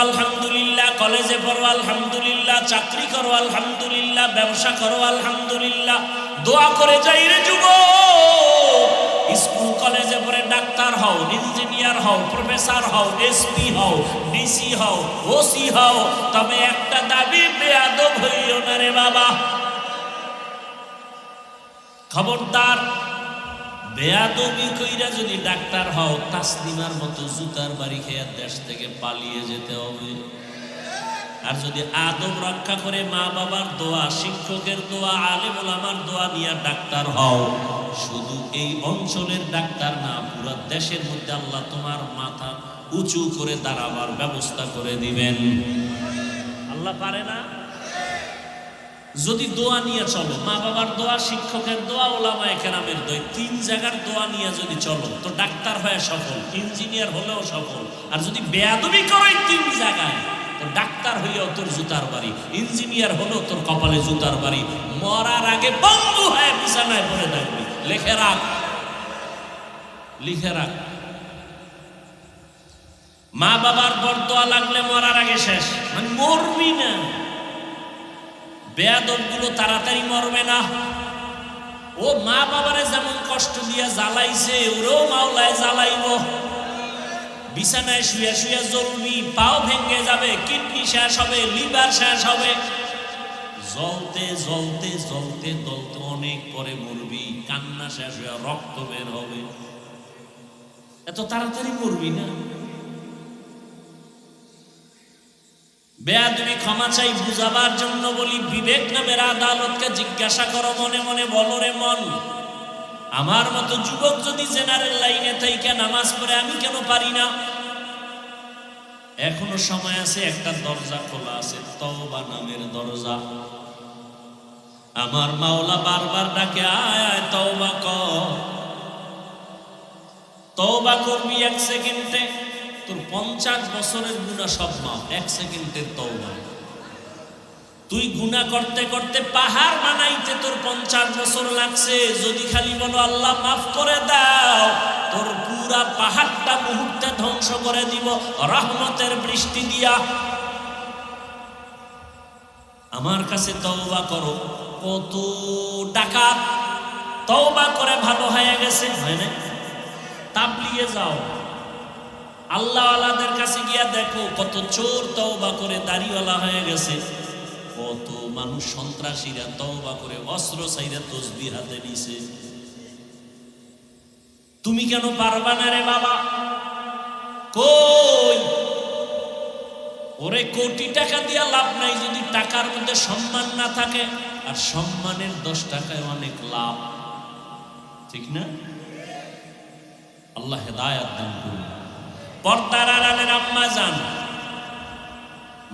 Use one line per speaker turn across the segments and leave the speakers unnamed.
আলহামদুলিল্লাহ, কলেজে পড়ো আলহামদুলিল্লাহ, চাকরি করো আলহামদুলিল্লাহ, ব্যবসা করো আলহামদুলিল্লাহ। দোয়া করে যাই রে যুবক, স্কুল কলেজে পড়ে ডাক্তার হও, ইঞ্জিনিয়ার হও, প্রফেসর হও, এসপি হও, ডিসি হও, ওসি হও, তবে একটা দাবি, বেয়াদব হইও না রে বাবা। খবরদার, বেয়াদবি কইরা যদি ডাক্তার হও, তাসলিমার মতো জুতার বাড়ি খেয়ে দেশ থেকে পালিয়ে যেতে হবে। আর যদি আদব রক্ষা করে মা বাবার দোয়া, শিক্ষকের দোয়া, আলেম ওলামার দোয়া নিয়ে ডাক্তার হও, শুধু এই অঞ্চলের ডাক্তার না, পুরো দেশের মধ্যে আল্লাহ তোমার মাথা উঁচু করে দাঁড়াবার ব্যবস্থা করে দিবেন। আল্লাহ পারে না? যদি দোয়া নিয়ে চলো, মা বাবার দোয়া, শিক্ষকের দোয়া, ওলামায়ে কেরামের দোয়া, তিন জায়গার দোয়া নিয়ে যদি চলো, তো ডাক্তার হয়ে সফল, ইঞ্জিনিয়ার হলেও সফল। আর যদি বেয়াদবি করো তিন জায়গায়, তো ডাক্তার হইয়াও তোর জুতার বাড়ি, ইঞ্জিনিয়ার হলেও তোর কপালে জুতার বাড়ি। মরার আগে বন্ধু হয়ে বিছানায় পড়ে থাকবি। লিখে রাখ, লিখে রাখ। মা বাবার বরদোয়া লাগলে মরার আগে শেষ, মানে মরবি না। বেয়াদব গুলো তাড়াতাড়ি মরবে না। ও মা বাবারে যেমন কষ্ট দিয়ে জ্বালাইছে, ওরও মাওলায় জ্বালাইব। বিছানায় শুয়ে শুয়ে জ্বলবি, পাও ভেঙে যাবে, কিডনি শেষ হবে, লিভার শেষ হবে। জ্বলতে জ্বলতে জ্বলতে জ্বলতে অনেক পরে মরবি, কান্না শেষ হয়ে রক্ত বের হবে। এত তাড়াতাড়ি মরবি না। বেয়াদবি ক্ষমা চাই বুঝাবার জন্য বলি, বিবেক নামের আদালতকে জিজ্ঞাসা করো, মনে মনে বলো রে মন, আমার মতো যুবক যদি জেনারেল লাইনে থেকে নামাজ পড়ে, আমি কেন পারি না? এখনো সময় আছে, একটা দরজা খোলা আছে, তওবা নামের দরজা। আমার মাওলা বারবার ডাকে, আয় আয় তওবা কর। তওবা করবি 1 সেকেন্ডে, তোর 50 বছরের গুনাহ সব মাফ। 1 সেকেন্ডের তওবা। তুই গুনাহ করতে করতে পাহাড় বানাইতে তোর 50 বছর লাগছে, যদি খালি বলো আল্লাহ মাফ করে দাও, তোর পুরা পাহাড়টা মুহূর্তে ধ্বংস করে দিব রহমতের বৃষ্টি দিয়া। আমার কাছে তওবা করো। কত ডাকাত তওবা করে ভালো হয়ে গেছে, হয় না? তাবলিগে যাও, আল্লাহ ওয়ালাদের কাছে গিয়া দেখো, কত চোর তওবা করে দাড়িওয়ালা হয়ে গেছে। কত মানুষ সন্ত্রাসীরা তওবা করে অস্ত্র চাইরা তসবিহ হাতে নিছে। তুমি কেন পারবা না রে বাবা? কই? ওরে কোটি টাকা দিয়া লাভ নাই যদি টাকার মধ্যে সম্মান না থাকে। আর সম্মানের 10 টাকায় অনেক লাভ, ঠিক না? আল্লাহ হেদায়েত দান করুন। পর্দার আড়ালের আম্মা জান,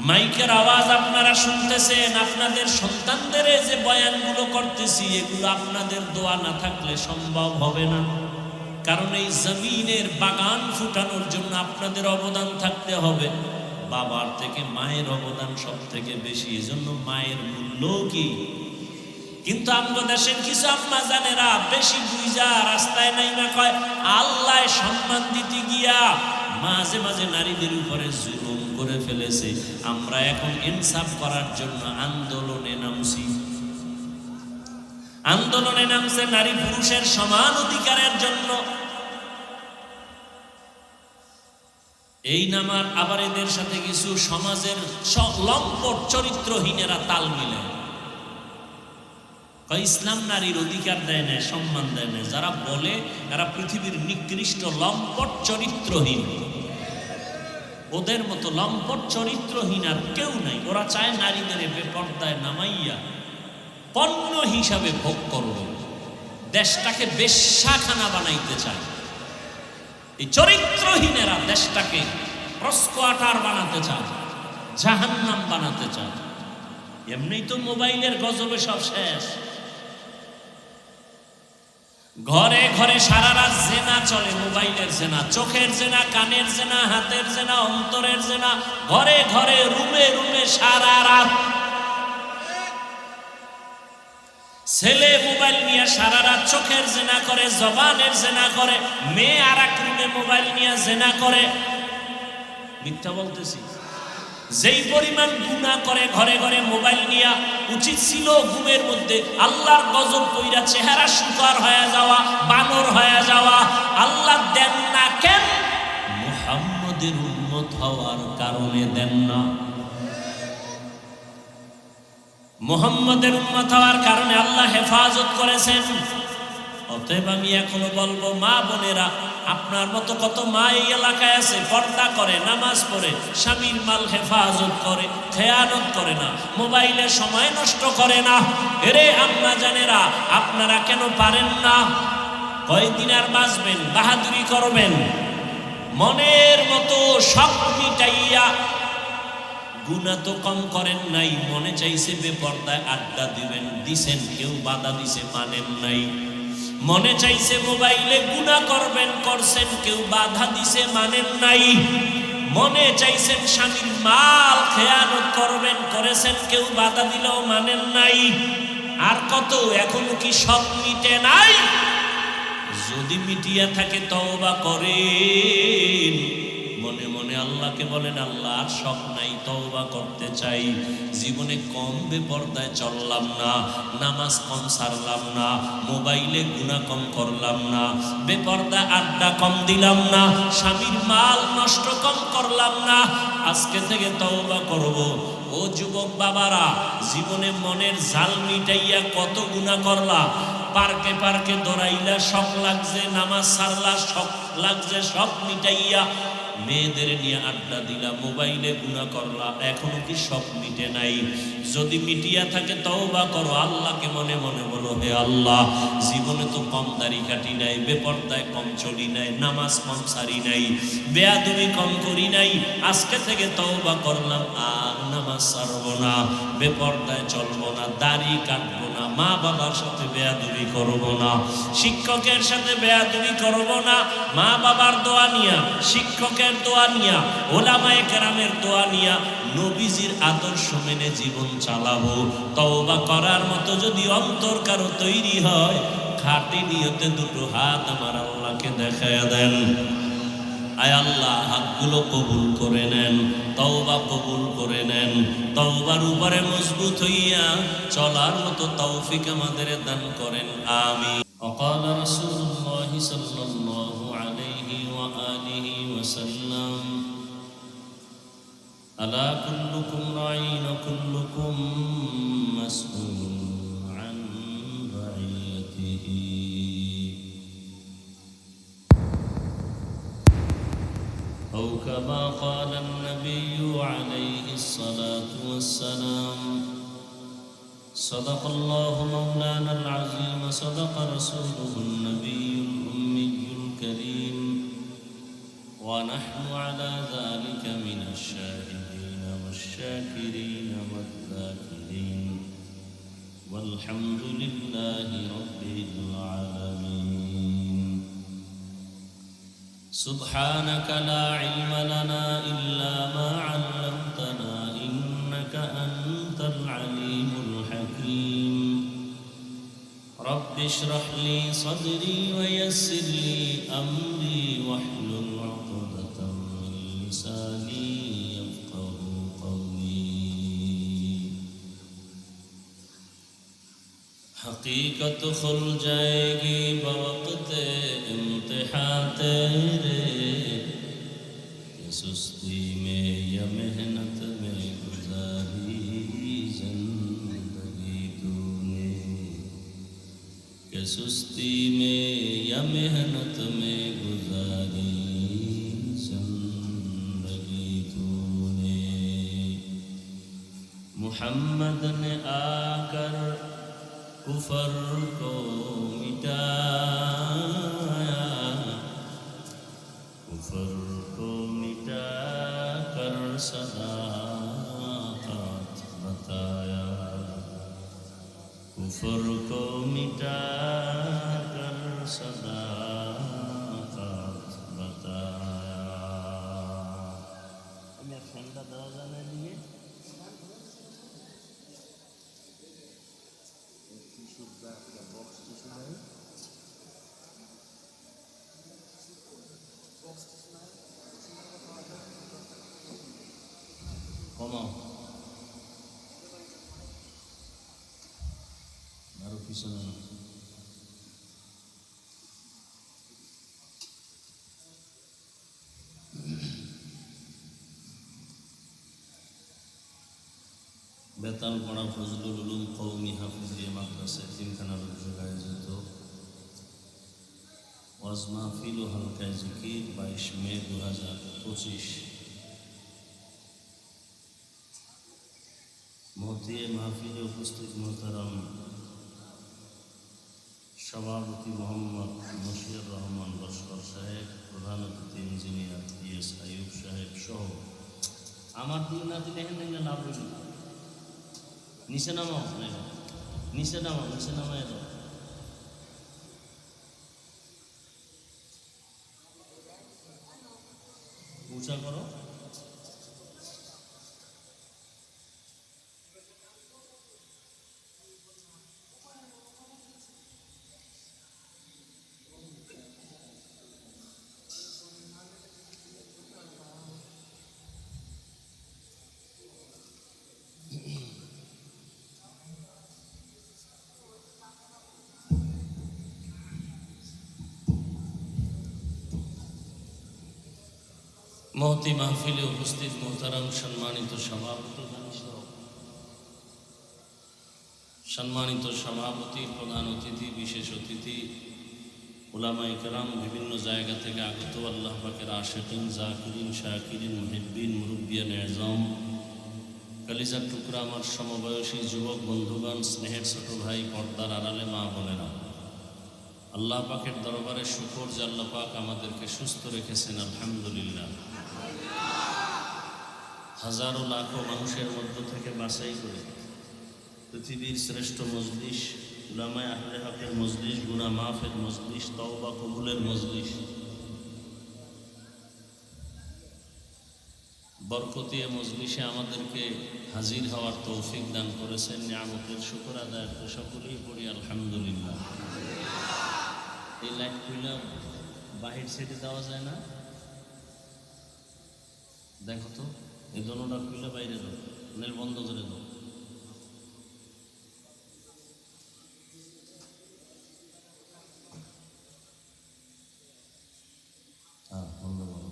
মাইকের আওয়াজ আপনারা শুনতেছেন, আপনাদের সন্তানদের যে বয়ানগুলো করতেছি, এগুলো আপনাদের দোয়া না থাকলে সম্ভব হবে না। কারণ এই জমিনের বাগান ফুটানোর জন্য আপনাদের অবদান থাকতে হবে। বাবার থেকে মায়ের অবদান সব থেকে বেশি, এজন্য মায়ের মূল্য কি। কিন্তু আমাদের দেশের কিছু আম্মা জানেরা বেশি বুঝা রাস্তায় নাইমা কয়, আল্লাহ সম্মান দিতে গিয়া মাঝে মাঝে নারীদের উপরে জুলুম করে ফেলেছে। আমরা এখন ইনসাফ করার জন্য আন্দোলনে নামছি। আন্দোলনে নামছে নারী পুরুষের সমান অধিকারের জন্য। এই নামার আবার এদের সাথে কিছু সমাজের লম্পট চরিত্রহীনেরা তাল মিলে ইসলাম নারীর অধিকার দেয় না, সম্মান দেয় না। যারা বলে এরা পৃথিবীর নিকৃষ্ট লম্পট চরিত্রহীন। ওদের মতো লম্পট চরিত্রহীন আর কেউ নাই। ওরা চায় নারীদের বেপর্দায় নামাইয়া পণ্য হিসাবে ভোগ করবে, দেশটাকে বেশ্যাখানা বানাইতে চায়। এই চরিত্রহীনেরা দেশটাকে স্কোয়াটার বানাতে চায়, জাহান্নাম বানাতে চায়। এমনি তো মোবাইলের গজবে সব শেষ। ঘরে ঘরে সারা রাত জেনা চলে, মোবাইলের জেনা, চোখের জেনা, কানের জেনা, হাতের জেনা, অন্তরের জেনা। ঘরে ঘরে রুমে রুমে সারা রাত। ছেলে মোবাইল নিয়ে সারা রাত চোখের জেনা করে, জবানের জেনা করে। মেয়ে আর এক রুমে মোবাইল নিয়ে জেনা করে। মিথ্যা বলতেছি? যেই পরিমাণ গুনাহ করে ঘরে ঘরে মোবাইল নিয়া, উচিত ছিল ঘুমের মধ্যে আল্লাহর গজব কইরা চেহারা শুকার হয়ে যাওয়া, বানর হয়ে যাওয়া। আল্লাহ দেন না কেন? মুহাম্মদের উম্মত হওয়ার কারণে দেন না। মুহাম্মদের উম্মত হওয়ার কারণে আল্লাহ হেফাজত করেছেন। অতএব আমি এখনো বলবো, মা বোনেরা, আপনার মতো কত মা এই এলাকায় আছে, পর্দা করে, নামাজ পড়ে, স্বামীর মাল হেফাজত করে, খেয়ানত করে না, মোবাইলে সময় নষ্ট করে না। এরে আম্মা জানেরা, আপনারা কেন পারেন না? কয়দিন আর বাঁচবেন? বাহাদুরি করবেন? মনের মতো সব মিটাইয়া গুনাহ তো কম করেন নাই, মনে চাইছে বেপর্দায় আড্ডা দিবেন, দিছেন, কেউ বাধা দিছে, মানেন নাই। মনে চাইছে মোবাইলে গুনাহ করবেন, করছেন, কেউ বাধা দিছে, মানেন নাই। মনে চাইছেন স্বামীর মাল খেয়ানত করবেন, করেছেন, কেউ বাধা দিলেও মানেন নাই। আর কত? এখনো কি সব মিটে নাই? যদি মিটিয়া থাকে তওবা করেন, মনে মনে আল্লাহকে বলেন, আল্লাহ আর শখ নাই, তওবা করতে চাই। জীবনে কম বেপর্দায় চললাম না, নামাজ কম ছাড়লাম না, মোবাইলে গুনাহ কম করলাম না, বেপর্দা আড্ডা কম দিলাম না, স্বামীর মাল নষ্ট কম করলাম না। আজকে থেকে তওবা করব। ও যুবক বাবারা, জীবনে মনের জাল মিটাইয়া কত গুনাহ করলা। পার্কে পার্কে দৌড়াইলা, শখ লাগছে, নামাজ ছাড়লা, শখ লাগছে, শখ মিটাইয়া মেয়েদের নিয়ে আড্ডা দিলা, মোবাইলে গুনাহ করলা, এখনো কি সব মিটে নাই? যদি মিটিয়া থাকে তওবা করো। আল্লাহকে মনে মনে বলো, হে আল্লাহ, জীবনে তো কম দাড়ি কাটি নাই, বেপর্দায় কম চলি নাই, নামাজ কম ছাড়ি নাই, বেয়াদবি কম করি নাই। আজকে থেকে তওবা করলাম, আর নামাজ ছাড়বো না, বেপর্দায় চলবো না, দাড়ি কাটবো না, মা বাবার সাথে বেয়াদবি করবো না, শিক্ষকের সাথে বেয়াদবি করবো না। মা বাবার দোয়া নিয়া, শিক্ষকের দোয়া নিয়া, ওলামায়ে কেরামের দোয়া নিয়া, নবীজির আদর্শ মেনে জীবন চালাবো। তওবা করার মতো যদি অন্তর কারো তৈরি হয়, খাঁটি নিয়তে দুটো হাত আমার আল্লাহকে দেখায়া দেন। আয় আল্লাহ, হাতগুলো কবুল করে নেন, তওবা কবুল করে নেন। তওবার উপরে মজবুত হইয়া চলার মতো তৌফিক আমাদের দান করেন, আমিন। وقال رسول الله صلى الله عليه وآله وسلم ألا كلكم راع وكلكم مسؤول عن رعيته أو كما قال النبي عليه الصلاة والسلام صدق الله مولانا العظيم صدق رسوله النبي الأمي الكريم ونحن على ذلك من الشاهدين والشاكرين والذاكرين والحمد لله رب العالمين. سبحانك لا علم لنا إلا ما علمتنا إنك أنت العليم الحكيم. رب اشرح لي صدري ويسر لي أمري واحلل عقدة من لساني يفقه قولي. حقیقت کھل جائے گی بوقت امتحان تیرے، یہ سستی میں یا محنت میں گزاری زندگی تو نے، کہ سستی میں یا محنت میں گزاری زندگی تو نے. محمد نے آ کر کفر کو مٹایا، کفر کو مٹا کر صداقت بتایا، کفر کو مٹا کر صداقت بتایا. আমি ঠান্ডা দেওয়া জানাই দিয়ে box কমাও, আরো পিছনে না। বেতালপাড়া ফজলুল উলুম কওমি হাফিজিয়া মাদ্রাসা তিনখানার উদ্যোগে আয়োজিত ওয়াজ মাহফিল ও হালকায় জিকির 22 মে 2025। মহতিয়ে মাহফিলে উপস্থিত মোহতারাম সভাপতি মোহাম্মদ মশিউর রহমান লস্কর সাহেব, প্রধান অতিথি ইঞ্জিনিয়ার PS আইয়ুব সাহেব সহ আমার দিন না দিলে হেন লাভ হইল। নিচে নামাও, নিচে নামাও, নিচে নামায় দাও। উঁচা করো। মহতি মাহফিলে উপস্থিত মোহতারাম সম্মানিত সভাপতি, প্রধান অতিথি, বিশেষ অতিথি, উলামায়ে কেরাম, বিভিন্ন জায়গা থেকে আগত আল্লাহ পাকের আশিকিন, জাকিরিন, শাকিরিন, মুহিব্বিন, মুরব্বিয়ান আযম, কলিজার টুকরা আমার সমবয়সী যুবক বন্ধুগণ, স্নেহের ছোট ভাই, পর্দার আড়ালে মা বোনেরা, আল্লাহ পাকের দরবারে শুকর যে আল্লাহ পাক আমাদেরকে সুস্থ রেখেছেন, আলহামদুলিল্লাহ। হাজারো লাখো মানুষের মধ্য থেকে বাছাই করে পৃথিবীর শ্রেষ্ঠ মজলিস, উলামায়ে আহলে হকের মজলিস, গুনাহ মাফের মজলিস, তওবা কবুলের মজলিস, বরকতিয়ে মজলিসে আমাদেরকে হাজির হওয়ার তৌফিক দান করেছেন। নিয়ামতের শুকর আদায় করে সকলেই পড়ি আলহামদুলিল্লাহ। এই লাইট খুলে বাহির সেটে দেওয়া যায় না? দেখো তো, এই দোনোটা খুলে বাইরে দাও, নেল বন্ধ করে দাও। হ্যাঁ, বন্ধ করো,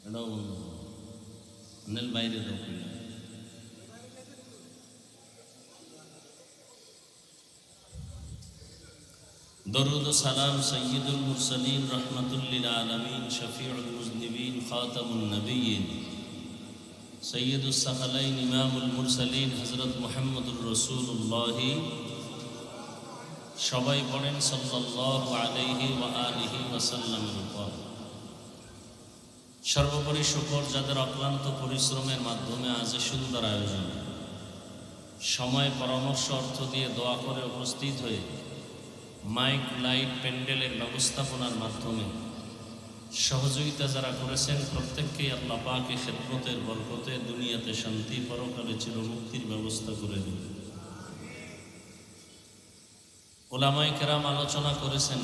এটাও বন্ধ করো, নেল বাইরে দাও খুলে। দরুদ ও সালাম সৈয়দুল মুরসালিন, রহমাতুল লিল আলামিন, শফিউল মুজনিবিন, খাতামুন নবিয়্যিন, সৈয়দুস সাকালাইন, ইমামুল মুরসালিন, হযরত মুহাম্মদুর রাসূলুল্লাহ, সবাই পড়েন সাল্লাল্লাহু আলাইহি ওয়া আলিহি ওয়াসাল্লামের উপর। সর্বোপরি শুকর যাদের অক্লান্ত পরিশ্রমের মাধ্যমে আজ সুন্দর আয়োজন, সময়, পরামর্শ, অর্থ দিয়ে দোয়া করে উপস্থিত হয়ে মাইক, লাইট, প্যান্ডেলের ব্যবস্থাপনার মাধ্যমে সহযোগিতা যারা করেছেন, প্রত্যেককেই আল্লাহ পাকের খেদমতের বরকতে দুনিয়াতে শান্তি, পরকালে চিরমুক্তির ব্যবস্থা করে দেবেন। উলামায়ে কেরাম আলোচনা করেছেন,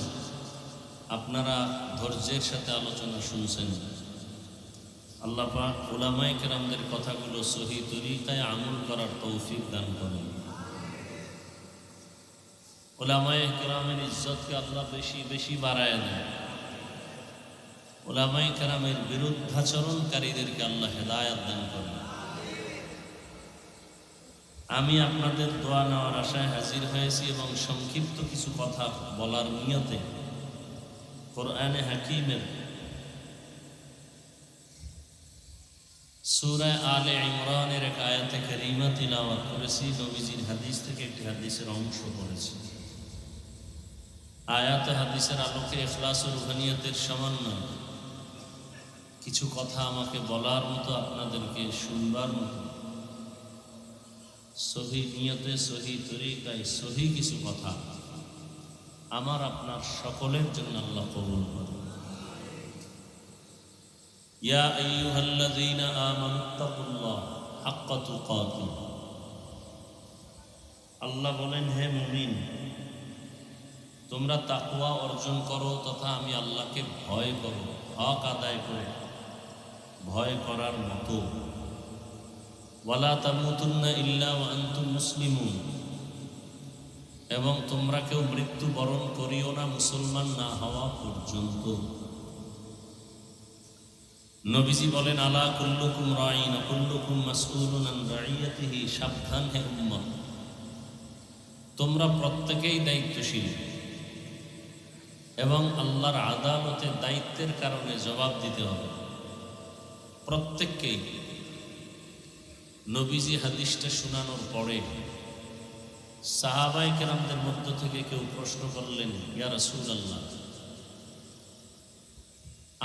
আপনারা ধৈর্যের সাথে আলোচনা শুনছেন। আল্লাহ পাক উলামায়ে কেরামদের কথাগুলো সহি তরিকায় আমল করার তৌফিক দান করেন। উলামায়ে কেরামের ইজ্জতকে আল্লাহ বেশি বেশি বাড়ায় দেন। উলামায়ে কেরামের বিরুদ্ধাচরণকারীদেরকে আল্লাহ হেদায়েত দান করেন। আমি আপনাদের দোয়া নেওয়ার আশায় হাজির হয়েছি এবং সংক্ষিপ্ত কিছু কথা বলার নিয়তে কোরআনে হাকিমের সূরা আলে ইমরানের এক আয়াতে কারিমা তিলাওয়াত করেছি। নবীজির হাদিস থেকে একটি হাদিসের অংশ পড়েছি। আয়াতে হাদিসের আলোকে ইখলাস ও রুহানিয়তের সমন্বয় কিছু কথা আমাকে বলার মতো, আপনাদেরকে শুনবার মতো, সহি নিয়তে, সহি তরিকায়, সহি কিছু কথা আমার আপনার সকলের জন্য আল্লাহ কবুল করুন। ইয়া আইয়ুহাল্লাযীনা আমানুত্তাকুল্লাহ হাক্কা তুকাতিহ। আল্লাহ বলেন, হে মুমিন, তোমরা তাকওয়া অর্জন করো তথা আমি আল্লাহকে ভয় করো, হক আদায় করে ভয় করার মতো। ওয়ালা তামুতুন্না ইল্লা ওয়া আনতুম মুসলিমুন, এবং তোমরা কেউ মৃত্যুবরণ করিও না মুসলমান না হওয়া পর্যন্ত। নবীজি বলেন, আলা কুল্লুকুম রাঈন ওয়া কুল্লুকুম মাসউলুন আন রাইয়াতিহি, সাবধান হে উম্মত, তোমরা প্রত্যেকেই দায়িত্বশীল এবং আল্লাহর আদালতে দায়িত্বের কারণে জবাব দিতে হবে প্রত্যেককেই। নবীজি হাদিসটা শোনানোর পরে সাহাবায়ে কেরামদের মধ্য থেকে কেউ প্রশ্ন করলেন, ইয়া রাসূলুল্লাহ,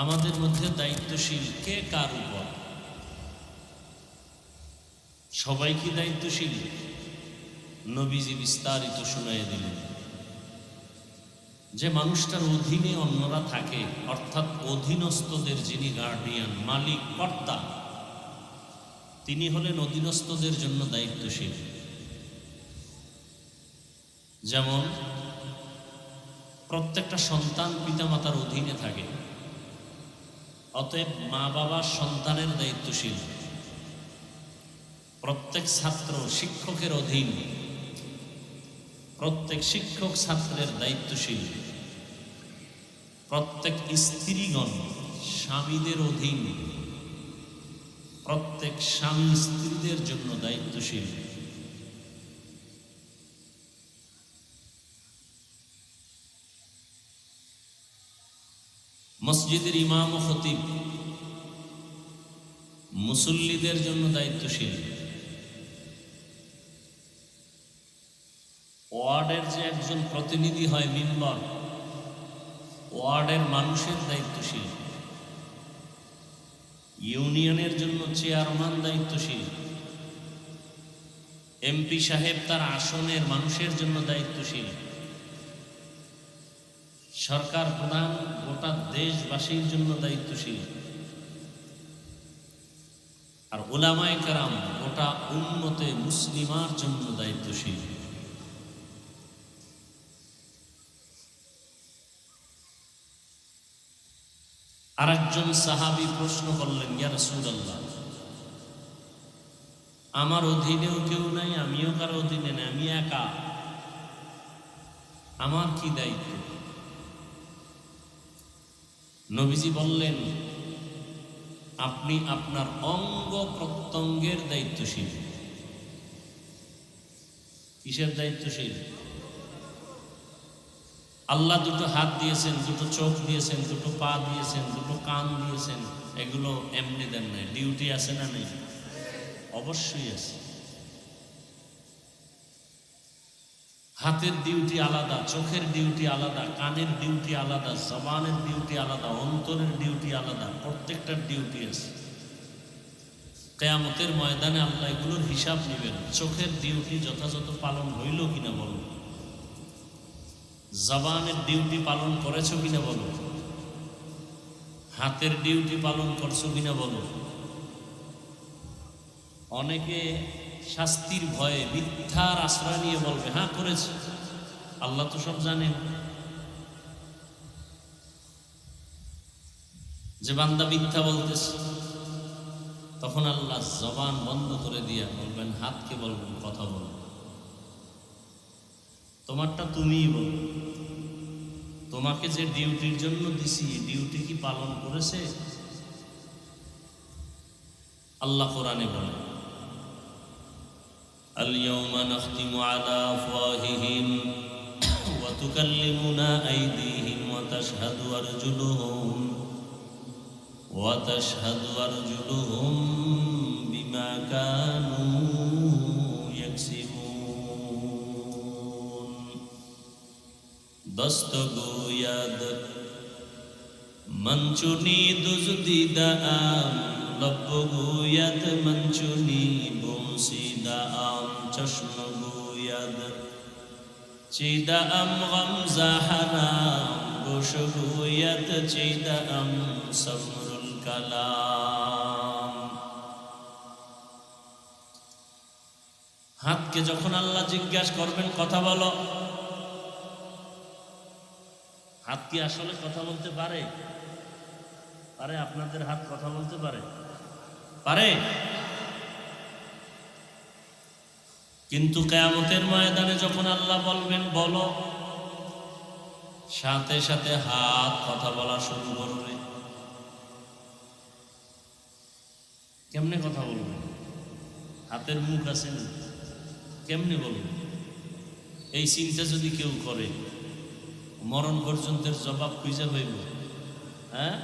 আমাদের মধ্যে দায়িত্বশীল কে কার উপর? সবাই কি দায়িত্বশীল? নবীজি বিস্তারিত শুনিয়ে দিলেন যে মানুষটার অধীনে অন্যরা থাকে, অর্থাৎ অধীনস্থদের যিনি গার্ডিয়ান, মালিক, কর্তা, তিনি হলেন অধীনস্থদের জন্য দায়িত্বশীল। যেমন প্রত্যেকটা সন্তান পিতামাতার অধীনে থাকে, অতএব মা বাবা সন্তানের দায়িত্বশীল। প্রত্যেক ছাত্র শিক্ষকের অধীন, প্রত্যেক শিক্ষক ছাত্রের দায়িত্বশীল। প্রত্যেক স্ত্রীগণ স্বামীদের অধীন, প্রত্যেক স্বামী স্ত্রীদের জন্য দায়িত্বশীল। মসজিদের ইমাম ও খতিব মুসল্লিদের জন্য দায়িত্বশীল। ওয়ার্ডের যে একজন প্রতিনিধি হয় মেম্বার, ওয়ার্ডের মানুষের দায়িত্বশীল। ইউনিয়নের জন্য চেয়ারম্যান দায়িত্বশীল। এমপি সাহেব তার আসনের মানুষের জন্য দায়িত্বশীল। সরকার প্রধান গোটা দেশবাসীর জন্য দায়িত্বশীল। আর উলামায়ে কেরাম গোটা উম্মতে মুসলিমার জন্য দায়িত্বশীল। আরেকজন সাহাবী প্রশ্ন করলেন, ইয়া রাসূলুল্লাহ, আমার অধীনেও কেউ নাই, আমিও কারো অধীনে নাই, আমি একা, আমার কি দায়িত্ব? নবীজি বললেন, আপনি আপনার অঙ্গ প্রত্যঙ্গের দায়িত্বশীল। কিসের দায়িত্বশীল? আল্লাহ দুটো হাত দিয়েছেন, দুটো চোখ দিয়েছেন, দুটো পা দিয়েছেন, দুটো কান দিয়েছেন, এগুলো এমনি দেন নাই, ডিউটি আছে না নেই? অবশ্যই আছে। হাতের ডিউটি আলাদা, চোখের ডিউটি আলাদা, কানের ডিউটি আলাদা, জবানের ডিউটি আলাদা, অন্তরের ডিউটি আলাদা, প্রত্যেকটার ডিউটি আছে। কিয়ামতের ময়দানে আল্লাহ এগুলোর হিসাব নেবেন। চোখের ডিউটি যথাযথ পালন হইল কিনা বলো, জবানের ডিউটি পালন করেছো কিনা বলো, হাতের ডিউটি পালন করছো কিনা বলো। অনেকে শাস্তির ভয়ে মিথ্যার আশ্রয় নিয়ে বলবে, হ্যাঁ করেছে, আল্লাহ তো সব জানেন। যে বান্দা মিথ্যা বলতেছে, তখন আল্লাহ জবান বন্ধ করে দিয়া বলবেন, হাতকে বলবেন কথা বল, তোমারটা তুমিই বল। তোমাকে যে ডিউটির জন্য দিছি, ডিউটি কি পালন করেছে? আল্লাহ কোরআনে বলেন, اليوم نختم على أفواههم وتكلمنا أيديهم وتشهد أرجلهم بما كانوا يكسبون دست گوید من چونی دزدیده‌ام لب گوید من چونی بوسیده‌ام چشم گوید چیده‌ام غم زهرم گوش گوید چیده‌ام صبر الکلام হাতকে যখন আল্লাহ জিজ্ঞাসা করবেন কথা বলো, হাত কি আসলে কথা বলতে পারে? পারে? আপনাদের হাত কথা বলতে পারে? পারে? কিন্তু কিয়ামতের ময়দানে যখন আল্লাহ বলবেন বলো, সাথে সাথে হাত কথা বলা শুরু করবে। কেমনে কথা বলবে? হাতের মুখ আছে না, কেমনে বলবে? এই চিন্তা যদি কেউ করে, মরণ পর্যন্তের জবাব খুঁজে হইব। হ্যাঁ,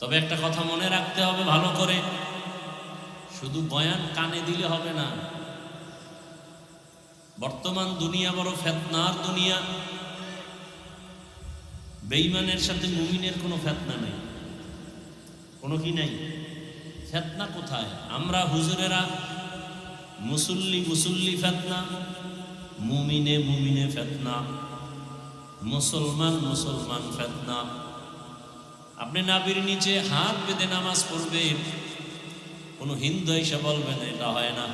তবে একটা কথা মনে রাখতে হবে ভালো করে, শুধু বয়ান কানে দিলে হবে না। বর্তমান দুনিয়া বড় ফিতনার দুনিয়া। বেঈমানের সাথে মুমিনের কোনো ফিতনা নেই, কোনো কি নাই? ফিতনা কোথায়? আমরা হুজুরেরা মুসল্লি ফিতনা, মুমিনে ফিতনা, মুসলমান ফিতনা। আপনি নাভির নিচে হাত বেঁধে নামাজ পড়বেন, কোনো হিন্দু এসে বলবে না এটা হয় না,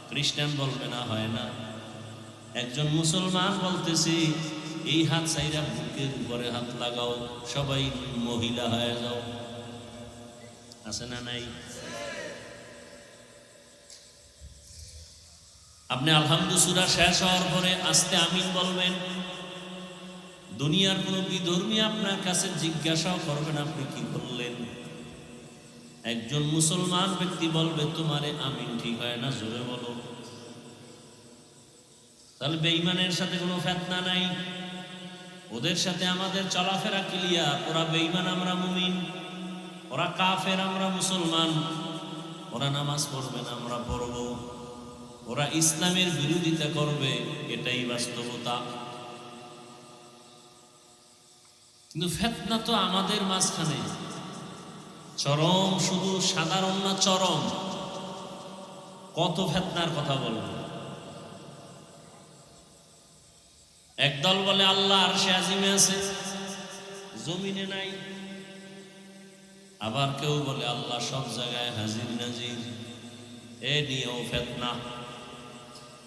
খ্রিস্টান বলবে না হয় না। একজন মুসলমান বলতেছি এই হাত সাইরা বুকের উপরে হাত লাগাও, সবাই মহিলা হয়ে যাও। আছে না নাই? আপনি আলহামদুলিল্লাহ সূরা শেষ হওয়ার পরে আস্তে আমিন বলবেন। দুনিয়ার কোনো বিধর্মী আপনার কাছে জিজ্ঞাসাও করবেন আপনি কি করলেন। একজন মুসলমান ব্যক্তি বলবে তোমারে আমিন ঠিক হয় না, জোরে বলো। তাহলে বেঈমানের সাথে কোনো ফিতনা নাই, ওদের সাথে আমাদের চলাফেরা ক্লিয়ার। ওরা বেঈমান, আমরা মুমিন। ওরা কাফের, আমরা মুসলমান। ওরা নামাজ পড়বে না, আমরা পড়ব। ওরা ইসলামের বিরোধিতা করবে, এটাই বাস্তবতা। কিন্তু ফিতনা তো আমাদের মাঝখানে চরম, শুধু সাধারণ না, চরম। কত ফিতনার কথা বলবো। একদল বলে আল্লাহ আরশে আজিমে আছে, জমিনে নাই। আবার কেউ বলে আল্লাহ সব জায়গায় হাজির নাজির। এ নিয়েও ফিতনা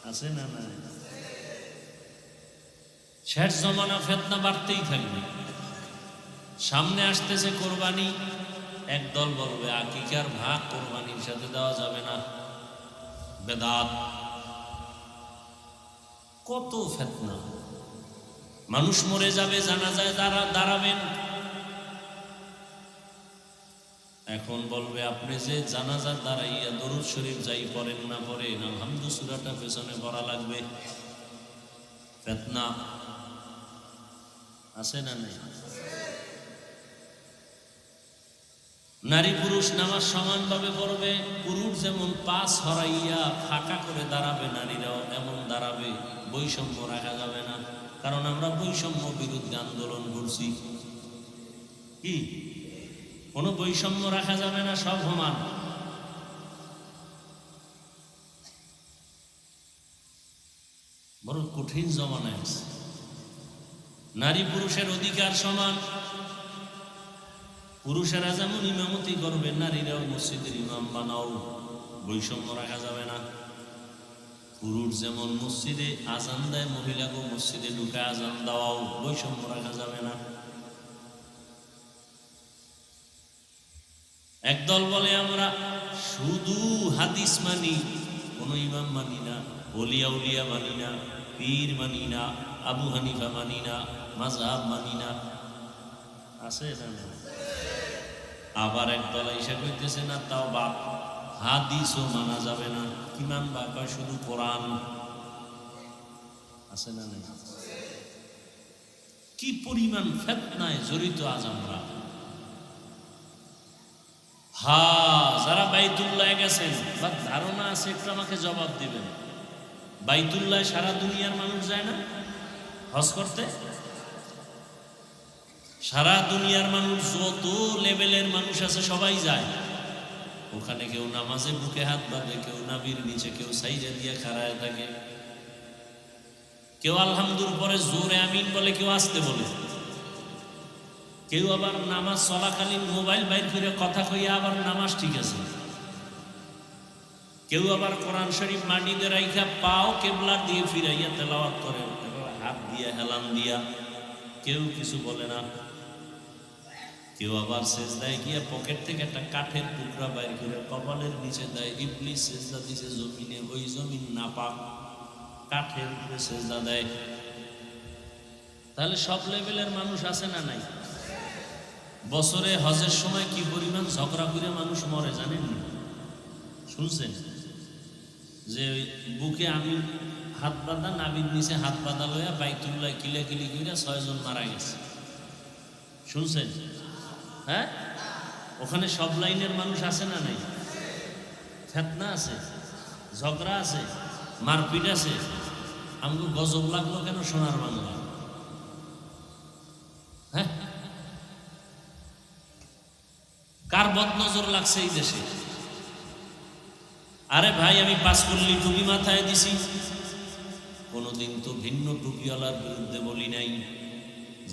আছে না নাই? শেষ জমানা ফিতনা বাড়তেই থাকবে। সামনে আসতেছে কোরবানি, একদল বলবে আকিকার ভাগ কোরবানির সাথে দেওয়া যাবে না, বেদাত। কত ফিতনা। মানুষ মরে যাবে, জানাজায় দাঁড়াবেন। এখন বলবে আপনি যে জানাজা দাঁড়াইয়া দরুদ শরীফ যাই পড়েন না পড়েন, আলহামদুলিল্লাহ সূরাটা পেছনে পড়া লাগবে। ফিতনা আছে না নাই? নারী পুরুষ নামাজ সমানভাবে পড়বে। পুরুষ যেমন পাশ হরাইয়া ফাঁকা করে দাঁড়াবে, নারীরাও এমন দাঁড়াবে। বৈষম্য রাখা যাবে না, কারণ আমরা বৈষম্য বিরুদ্ধে আন্দোলন করছি। কি? কোনো বৈষম্য রাখা যাবে না, সব সমান। বড় কঠিন জমানায় আছে। নারী পুরুষের অধিকার সমান। পুরুষেরা যেমন ইমামতি করবে, নারীরাও মসজিদের ইমাম বানাও। বৈষম্য রাখা যাবে না। পুরুষ যেমন মসজিদে আজান দেয়, মহিলাকেও মসজিদে ঢুকে আজান দেওয়াও। বৈষম্য রাখা যাবে না। একদল বলে আমরা শুধু হাদিস মানি, কোনো ইমাম মানি না, ওলিয়া উলিয়া মানি না, পীর মানি না, আবু হানিফা মানি না, মাযহাব মানি না। আছে না? আবার একদল এসে কইতেছে না, তাও বাপ হাদিসও মানা যাবে না। কি মানবা? কয় শুধু কোরআন। আছে না? কি পরিমাণ ফিতনায় জড়িত আজ আমরা। যারা বাইতুল্লাহ গেছেন বা ধারণা আছে একটু আমাকে জবাব দিবেন। বাইতুল্লাহ সারা দুনিয়ার মানুষ যায় না হজ করতে? সারা দুনিয়ার মানুষ, যত লেভেলের মানুষ আছে সবাই যায় ওখানে। কেউ নামাজে বুকে হাত বাঁধে, কেউ নাভির নিচে, কেউ সাইডে দিয়ে খাড়ায় থাকে, কেউ আলহামদুলিল্লাহ পরে জোরে আমিন বলে, কেউ আসতে বলে, কেউ আবার নামাজ চলাকালীন মোবাইল বাইর করে কথা কইয়া আবার নামাজ ঠিক আছে, কেউ আবার কোরআন শরীফ মাটিতে রাইখা পাও কেবলার দিয়ে ফিরাইয়া তেলাওয়াত করে, হাত দিয়া হেলান দিয়া। কেউ কিছু বলে না, কেউ আবার সেজদায় গিয়ে পকেট থেকে একটা কাঠের টুকরা বাইর করে কপালের নিচে দেয়। ইবলিস সেজদা দিছে জমিনে, ওই জমিন নাপাক, কাঠের উপরে সেজদা দেয়। তাহলে সব লেভেলের মানুষ আছে না নাই? বছরে হজের সময় কি পরিমাণ ঝগড়া করে মানুষ মরে জানেন না? শুনছেন যে বুকে আমি হাত বাঁধা, নাবির নিচে হাত বাঁধা লইয়া বাইতুল্লাহ কিলাকিলি করে 6 জন মারা গেছে। শুনছেন? হ্যাঁ, ওখানে সব লাইনের মানুষ আছে না নাই? ফেতনা আছে, ঝগড়া আছে, মারপিট আছে। আমাকে গজব লাগলো কেন সোনার বাংলা? হ্যাঁ, কার বদনজর লাগছে এই দেশে? আরে ভাই, আমি পাঁচকল্লি টুপি মাথায় দিছি, কোনোদিন তো ভিন্ন টুপিওয়ালার বিরুদ্ধে বলি নাই।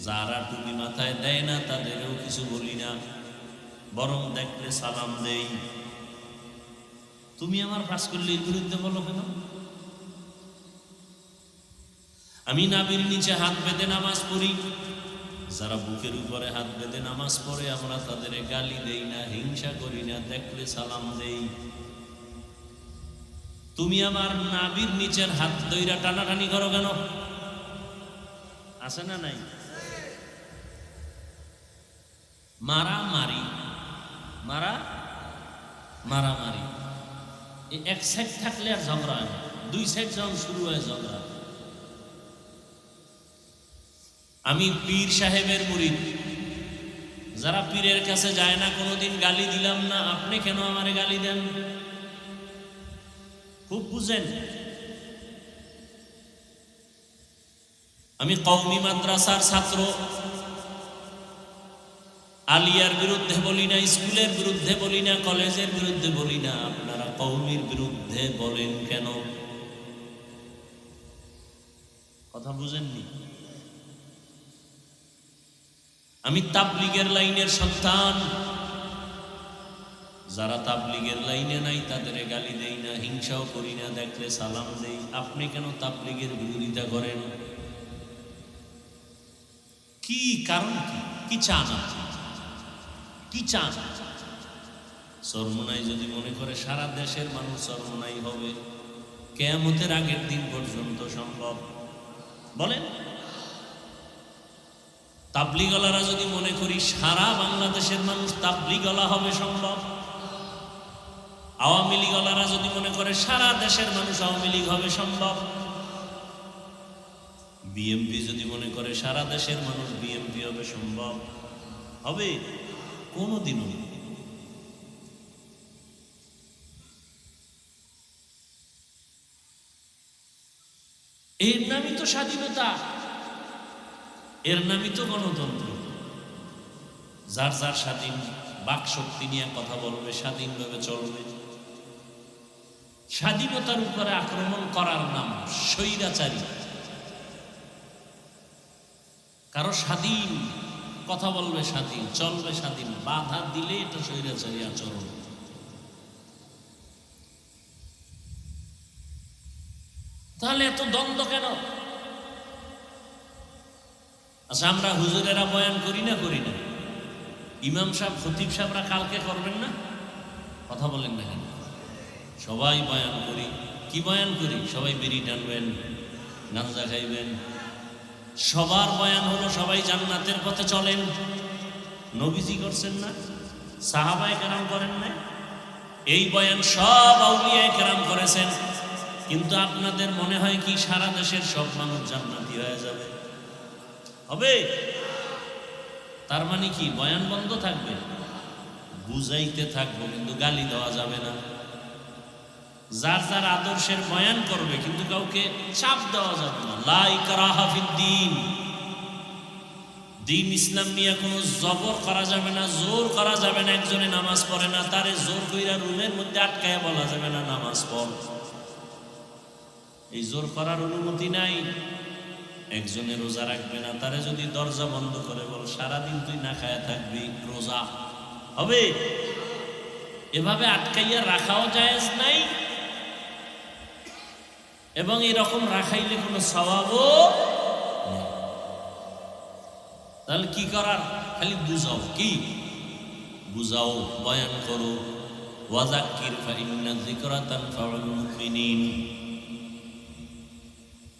যারা টুপি মাথায় দেয় না তাদেরও কিছু বলি না, বরং দেখলে সালাম দেই। তুমি আমার পাঁচকল্লির বিরুদ্ধে বলো কেন? আমি নাবির নিচে হাত বেঁধে নামাজ পড়ি, যারা বুকের উপরে হাত বেঁধে নামাজ পড়ে আমরা তাদের গালি দেই না, হিংসা করি না, দেখলে সালাম দেই। তুমি আমার নাবির নিচের হাত ধইরা টানাটানি করো কেন? আছে না নাই? মারামারি, মারামারি এক সাইড থাকলে আর ঝগড়া হয় না, দুই সাইড যখন শুরু হয় ঝগড়া। আমি পীর সাহেবের মুরিদ, যারা পীরের কাছে যায় না কোনোদিন গালি দিলাম না। আপনি কেন আমারে গালি দেন? খুব বুঝেন। আমি কওমি মাদ্রাসার ছাত্র, আলিয়ার বিরুদ্ধে বলি না, স্কুলের বিরুদ্ধে বলি না, কলেজের বিরুদ্ধে বলি না। আপনারা কওমির বিরুদ্ধে বলেন কেন? কথা বুঝেননি? আমি তাবলীগের লাইনের সন্তান, যারা তাবলীগের লাইনে নাই তাদের গালি দেই না, হিংসাও করি না, দেখলে সালাম দেই। আপনি কেন তাবলীগের বিরোধিতা করেন? কি কারণ? কি চান? কি চান? চরমোনাই যদি মনে করে সারা দেশের মানুষ চরমোনাই হবে, কিয়ামতের আগের দিন পর্যন্ত সম্ভব? বলেন। তাবলীগওয়ালারা যদি মনে করি সারা বাংলাদেশের মানুষ তাবলীগওয়ালা হবে, সম্ভব? আওয়ামী লীগওয়ালারা যদি মনে করে সারা দেশের মানুষ আওয়ামী লীগ হবে, সম্ভব? বিএমপি যদি মনে করে সারা দেশের মানুষ বিএমপি হবে, সম্ভব হবে? কোনোদিনও। এর নামই তো স্বাধীনতা, এর নামই তো গণতন্ত্র। যার যার স্বাধীন বাক শক্তি নিয়ে কথা বলবে, স্বাধীনভাবে চলবে। স্বাধীনতার উপরে আক্রমণ করার নাম স্বৈরাচারী। কারো স্বাধীন কথা বলবে, স্বাধীন চলবে, স্বাধীন বাধা দিলে এটা স্বৈরাচারী আচরণ। তাহলে এত দ্বন্দ্ব কেন? আচ্ছা, আমরা হুজুরেরা বয়ান করি না? ইমাম সাহেব, খতিব সাহেবরা কালকে করবেন না? কথা বলেন না কেন? সবাই বয়ান করি। কি বয়ান করি? সবাই বিড়ি টানবেন, গাঁজা খাইবেন। সবার বয়ান হলো সবাই জান্নাতের পথে চলেন। নবীজি করছেন না? সাহাবায়ে কেরাম করেন না? এই বয়ান সব আউলিয়ায়ে কেরাম করেছেন। কিন্তু আপনাদের মনে হয় কি সারা দেশের সব মানুষ জান্নাতি হয়ে যাবে? হবে? তার মানে কি বয়ান বন্ধ থাকবে? বুঝাইতে থাকবো, কিন্তু গালি দেওয়া যাবে না। যার যার আদর্শের বয়ান করবে, কিন্তু কাউকে চাপ দেওয়া যাবে না। লা ইকরাহা ফিদ্দীন, দিন ইসলাম নিয়ে কোনো জবর করা যাবে না, জোর করা যাবে না। একজনে নামাজ পড়ে না, তারে জোর কইরা রুমের মধ্যে আটকায় বলা যাবে না নামাজ পড়। এই জোর করার অনুমতি নাই। একজনে রোজা রাখবে না, তারে যদি দরজা বন্ধ করে বল সারাদিন তুই না খায়া থাকবি, রোজা হবে? এভাবে আটকাইয়া রাখাও জায়েজ নাই, এবং এরকম রাখাইলে কোনো সওয়াবও নেই। তাহলে কি করার? খালি বুঝাও, কি বুঝাও, বয়ান করো। ওয়াযাক্কির ফাইন্না যিকরা তানফাউল মুমিনিন।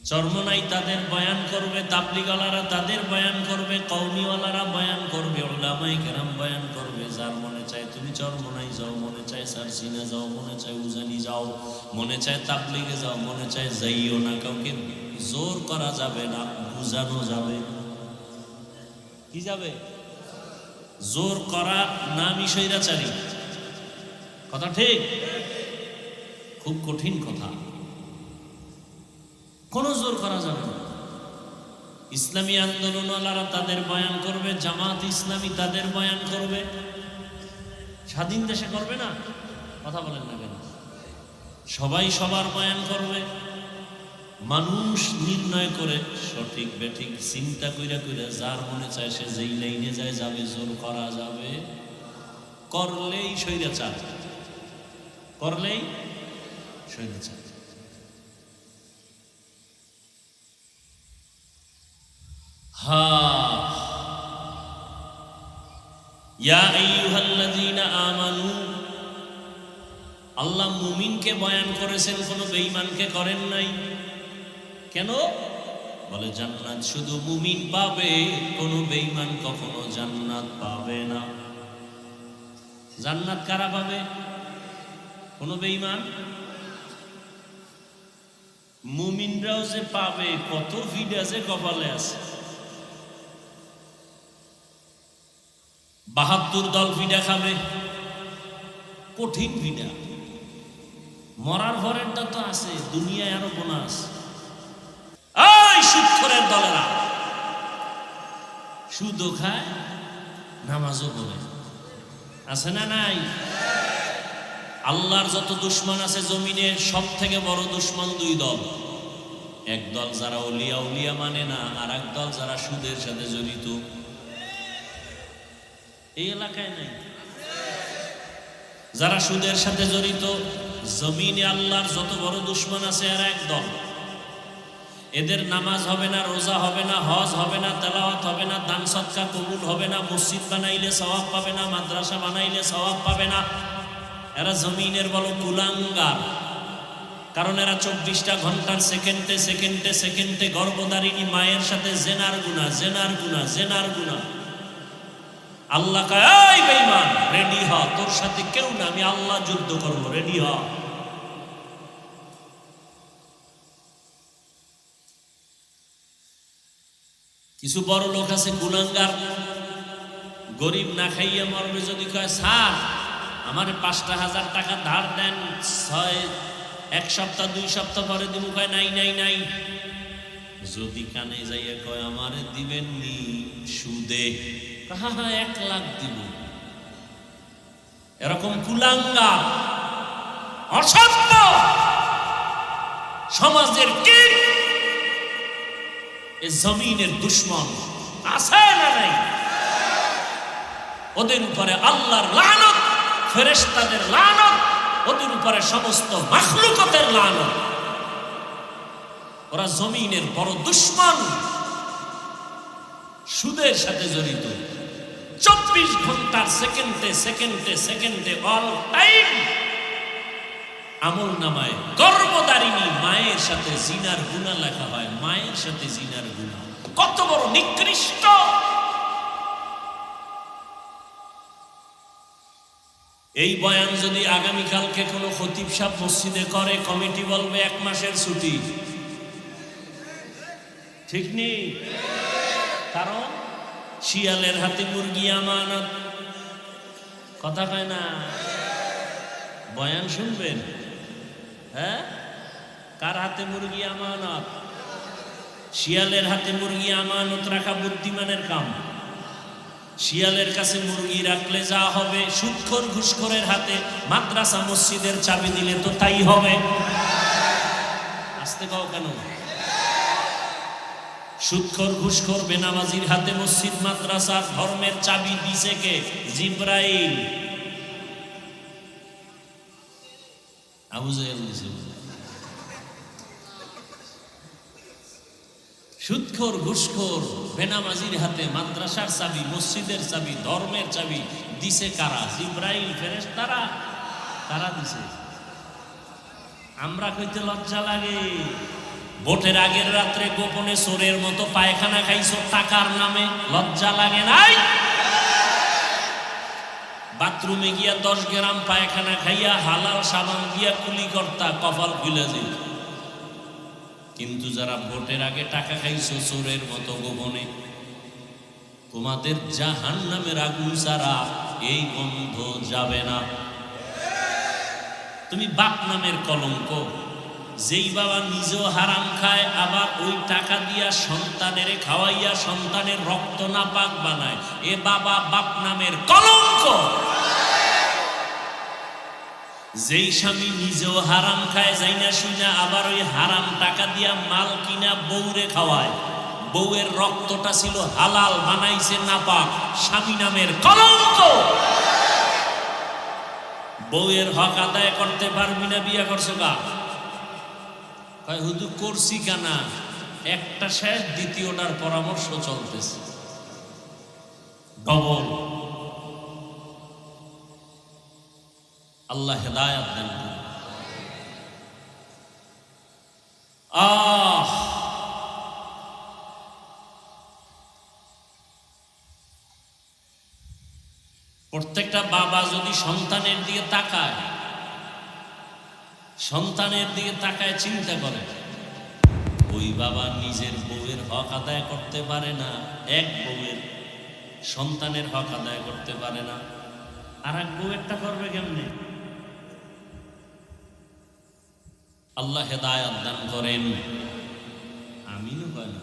চরমনাই তাদের বয়ান করবে, তাবলীগওয়ালারা তাদের বয়ান করবে, কওমিওয়ালারা বয়ান করবে, উলামায়ে কেরাম বয়ান করবে। যার মনে চায় তুমি চরমনাই যাও, মনে চায় সারসিনা যাও, মনে চায় উজানি যাও, মনে চায় তাবলীগে যাও, মনে চায় যাইও না। কাউকে জোর করা যাবে না, বুঝানো যাবে। কি যাবে? জোর করা নামই স্বৈরাচারী। কথা ঠিক? খুব কঠিন কথা। কোনো জোর করা যাবে না। ইসলামী আন্দোলনওয়ালারা তাদের বয়ান করবে, জামাত ইসলামী তাদের বয়ান করবে। স্বাধীন দেশে করবে না? কথা বলেন না কেন? সবাই সবার বয়ান করবে। মানুষ নির্ণয় করে সঠিক বেঠিক চিন্তা কইরা কইরা যার মনে চায় সে যেই লাইনে যায় যাবে। জোর করা যাবে? করলেই স্বৈরাচার, করলেই স্বৈরাচার। ইয়া আইয়ুহাল্লাযীনা আমানু, আল্লাহ মুমিনকে বয়ান করেছেন, কোনো বেঈমানকে করেন নাই। কেন? বলে জান্নাত শুধু মুমিন পাবে, কোনো বেঈমান কখনো জান্নাত পাবে না। জান্নাত কারা পাবে? কোনো বেঈমান? মুমিনরাও যে পাবে, কত ভিড় আছে কপালে আছে। ৭২ দল ভিড়া খাবে, কঠিন ভিড়া। মরার ঘরেরটা তো আছে, দুনিয়ায় আরো বোনাস। এই সুদখোরের দলেরা সুদও খায়, নামাজও পড়ে, আছে না নাই? আল্লাহর যত দুশমন আছে জমিনের, সব থেকে বড় দুশমন দুই দল। এক দল যারা ওলিয়া উলিয়া মানে না, আর এক দল যারা সুদের সাথে জড়িত। এই এলাকায় নাই? যারা সুদের সাথে জড়িত, জমিনে আল্লাহর যত বড় দুশমন আছে আর এক দল। এদের নামাজ হবে না, রোজা হবে না, হজ হবে না, তেলাওয়াত হবে না, দান সদকা কবুল হবে না, মসজিদ বানাইলে সওয়াব পাবে না, মাদ্রাসা বানাইলে সওয়াব পাবে না। এরা জমিনের বড় কুলাঙ্গার। কারণ এরা 24টা ঘন্টার সেকেন্ডে সেকেন্ডে সেকেন্ডে গর্ভধারিণী মায়ের সাথে জেনার গুনাহ, জেনার গুনাহ, জেনার গুনাহ। আল্লাহ কয়, এই বেঈমান রেডি হ, তোর সাথে কেউ না, আমি আল্লাহ যুদ্ধ করব, রেডি হ। কিছু বড় লোক আছে কুলাঙ্গার, গরিব না খাইয়া মরবে। যদি কয় স্যার আমার 5,000 টাকা ধার দেন, 1 সপ্তাহ 2 সপ্তাহ পরে দিব, কয় নাই নাই নাই। যদি কানে যাইয়া কয় আমারে দিবেন নি সুদে, হ্যাঁ 1 লাখ দিব। এরকম কুলাঙ্গার, অসভ্য সমাজের কীট, এ জমিনের দুশমন আছে না নাই? ওদের উপরে আল্লাহর লানত, ফেরেশতাদের লানত, ওদের উপরে সমস্ত মাখলুকাতের লানত। ওরা জমিনের বড় দুশমন, সুদের সাথে জড়িত। 24 ঘন্টার সেকেন্ডে সেকেন্ডে সেকেন্ডে অল টাইম আমল নামায় গর্ভধারিণী মায়ের সাথে জিনার গুনাহ লেখা হয়। মায়ের সাথে জিনার গুনাহ কত বড় নিকৃষ্ট! এই বয়ান যদি আগামীকালকে কোনো খতিব সাহেব মসজিদে করে, কমিটি বলবে 1 মাসের ছুটি। ঠিক নেই? কারণ শিয়ালের হাতে মুরগি আমানত। কথা কয় না? বয়ান শুনবেন? হ্যাঁ, কার হাতে মুরগি আমানত? শিয়ালের হাতে মুরগি আমানত রাখা বুদ্ধিমানের কাম। শিয়ালের কাছে মুরগি রাখলে যা হবে, সুদখোর ঘুষখোরের হাতে মাদ্রাসা মসজিদের চাবি দিলে তো তাই হবে। আসতে কও কেন? সুদখোর ঘুষখোর বেনামাজির হাতে মসজিদ মাদ্রাসার ধর্মের চাবি দিছে কে? জিব্রাইল। আবু জাহেল দিছে। সুদখোর ঘুষখোর বেনামাজির হাতে মাদ্রাসার চাবি, মসজিদের চাবি, ধর্মের চাবি দিছে কারা? জিবরাইল ফেরেশতারা, তারা দিছে। আমরা কইতে লজ্জা লাগে। ভোটের আগের রাত্রে গোপনে চোরের মতো পায়খানা খাইছো টাকার নামে, লজ্জা লাগে নাই? বাথরুমে গিয়া 10 গ্রাম পায়খানা খাইয়া হালাল সাবান দিয়া কুলি কর্তা, কপাল খুলে যেত। কিন্তু যারা ভোটের আগে টাকা খাইছো চোরের মতো গোপনে, তোমাদের জাহান্নামের আগুন ছাড়া এই গন্ধ যাবে না। তুমি বাপ নামের কলঙ্ক। যেই বাবা নিজেও হারাম খায়, আবার ওই টাকা দিয়া সন্তানের খাওয়াইয়া সন্তানের রক্ত না পাক বানায়, এ বাবা বাপ নামের কলঙ্ক। যেই স্বামী নিজেও হারাম খায় যাইনা শুইনা, আবার ওই হারাম টাকা দিয়া মাল কিনা বউরে খাওয়ায়, বউয়ের রক্তটা ছিল হালাল, বানাইছে নাপাক, স্বামী নামের কলঙ্ক। বউয়ের হক আদায় করতে পারবি না, বিয়া করছো গা? কয় হুজুর করছি কানা, একটা শেষ, দ্বিতীয়টার পরামর্শ চলতেছে। ডবল। আল্লাহ হেদায়েত দান করুন। প্রত্যেকটা বাবা যদি সন্তানের দিকে তাকায়, সন্তানের দিকে তাকায় চিন্তা করে, ওই বাবা নিজের বউয়ের হক আদায় করতে পারে না, এক বউয়ের সন্তানের হক আদায় করতে পারে না, আর এক বউয়েরটা করবে কেমনে? আল্লাহ হেদায়েত দান করেন। আমিনও কয় না।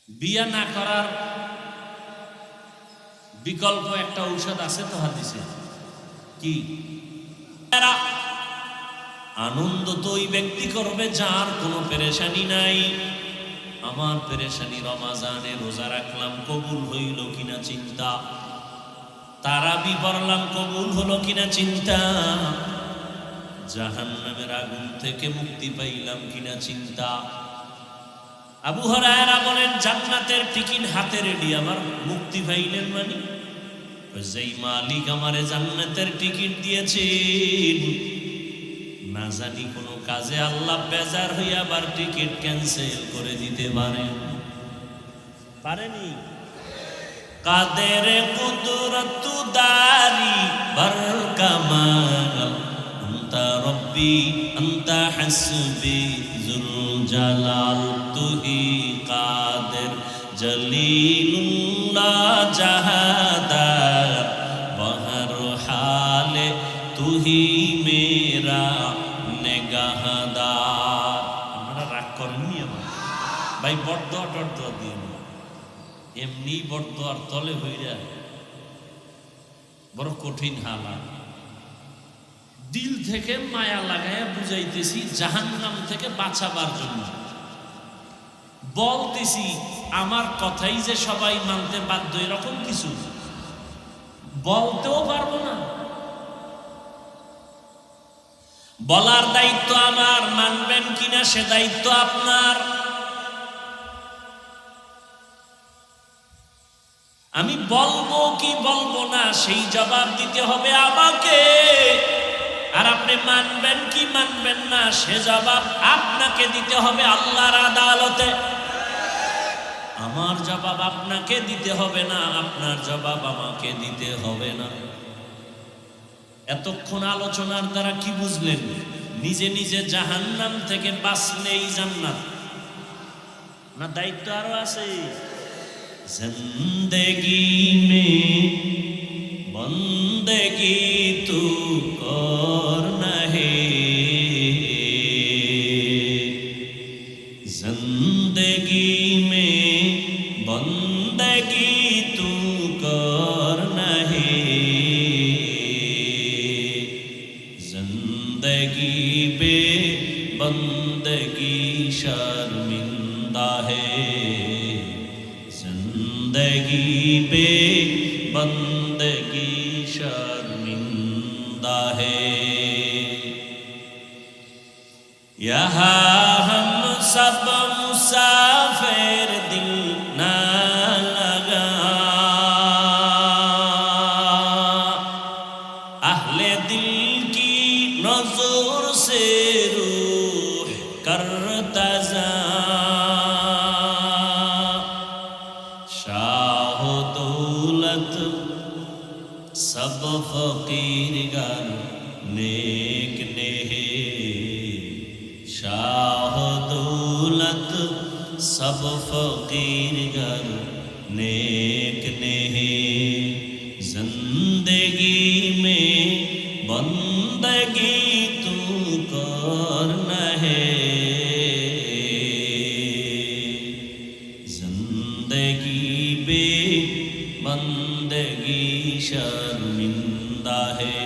বিয়া না করার বিকল্প একটা ঔষধ আছে তো হাদিসে, কি? আনন্দ তো ওই ব্যক্তি করবে যার কোনো পেরেশানি নাই। আমার পেরেশানি রমাজানে রোজা রাখলাম, কবুল হইল কিনা চিন্তা, তারাবি পড়লাম, কবুল হলো কিনা চিন্তা, জাহান্নামের আগুন থেকে মুক্তি পাইলাম কিনা চিন্তা। আবু হুরায়রা বলেন, জান্নাতের টিকিট হাতে রেডি, আমার মুক্তি পাইলেন মানে? যেই মালিক আমারে জান্নাতের টিকিট দিয়েছেন, না জানি কোন কাজে আল্লাহ বেজার হইয়া আবার টিকিট ক্যান্সেল করে দিতে পারেনি? কাদের কুদরত দারি বার কামাল, আনতা রব্বি আনতা হাসবি যুল জালাল, তুহি কাদের জলিলুল্লাহ জাহাদার, বহর হালে তুহি মেরা নেগাহদার। আপনারা রাগ করেননি আমার ভাই? বড়দোয়া টড়দোয়া দিয়ে এমনি বড়দোয়ার তলে হইরা বড় কঠিন হালাত। দিল থেকে মায়া লাগায়া বুঝাইতেছি জাহান্নাম থেকে বাঁচাবার জন্য, বলতেছি আমার কথাই যে সবাই মানতে বাধ্য এরকম কিছু বলতেও পারবো না। বলার দায়িত্ব আমার, মানবেন কিনা সে দায়িত্ব আপনার। আমি বলবো কি বলবো না সেই জবাব দিতে হবে আমাকে, আর আপনি মানবেন কি মানবেন না সে জবাব আপনাকে দিতে হবে আল্লাহর আদালতে। আমার জবাব আপনাকে দিতে হবে না, আপনার জবাব আমাকে দিতে হবে না। এতক্ষণ আলোচনার দ্বারা কি বুঝলেন? নিজে নিজে জাহান্নাম থেকে বাঁচলেই জান্নাত, না দায়িত্ব আরো আছে? জিন্দেগি মে বন্দেগি তু করনা হে, জিন্দেগি মে বন্দেগি তু করনা হে, जिंदगी बे बंदगी शर्मिंदा है, जिंदगी बे बंदगी शर्मिंदा है। यहाँ सब मुसाफिर दिल ना लगा, अहले दिल की नजर से रूह करता जा, शाह दौलत सब फकीर गर नेक नेहे, शाह दौलत सब फकीर गर नेक नेहे, जिंदगी में बंदगी तू करना है, जिंदगी बे बंदगी शर्मिंदा है,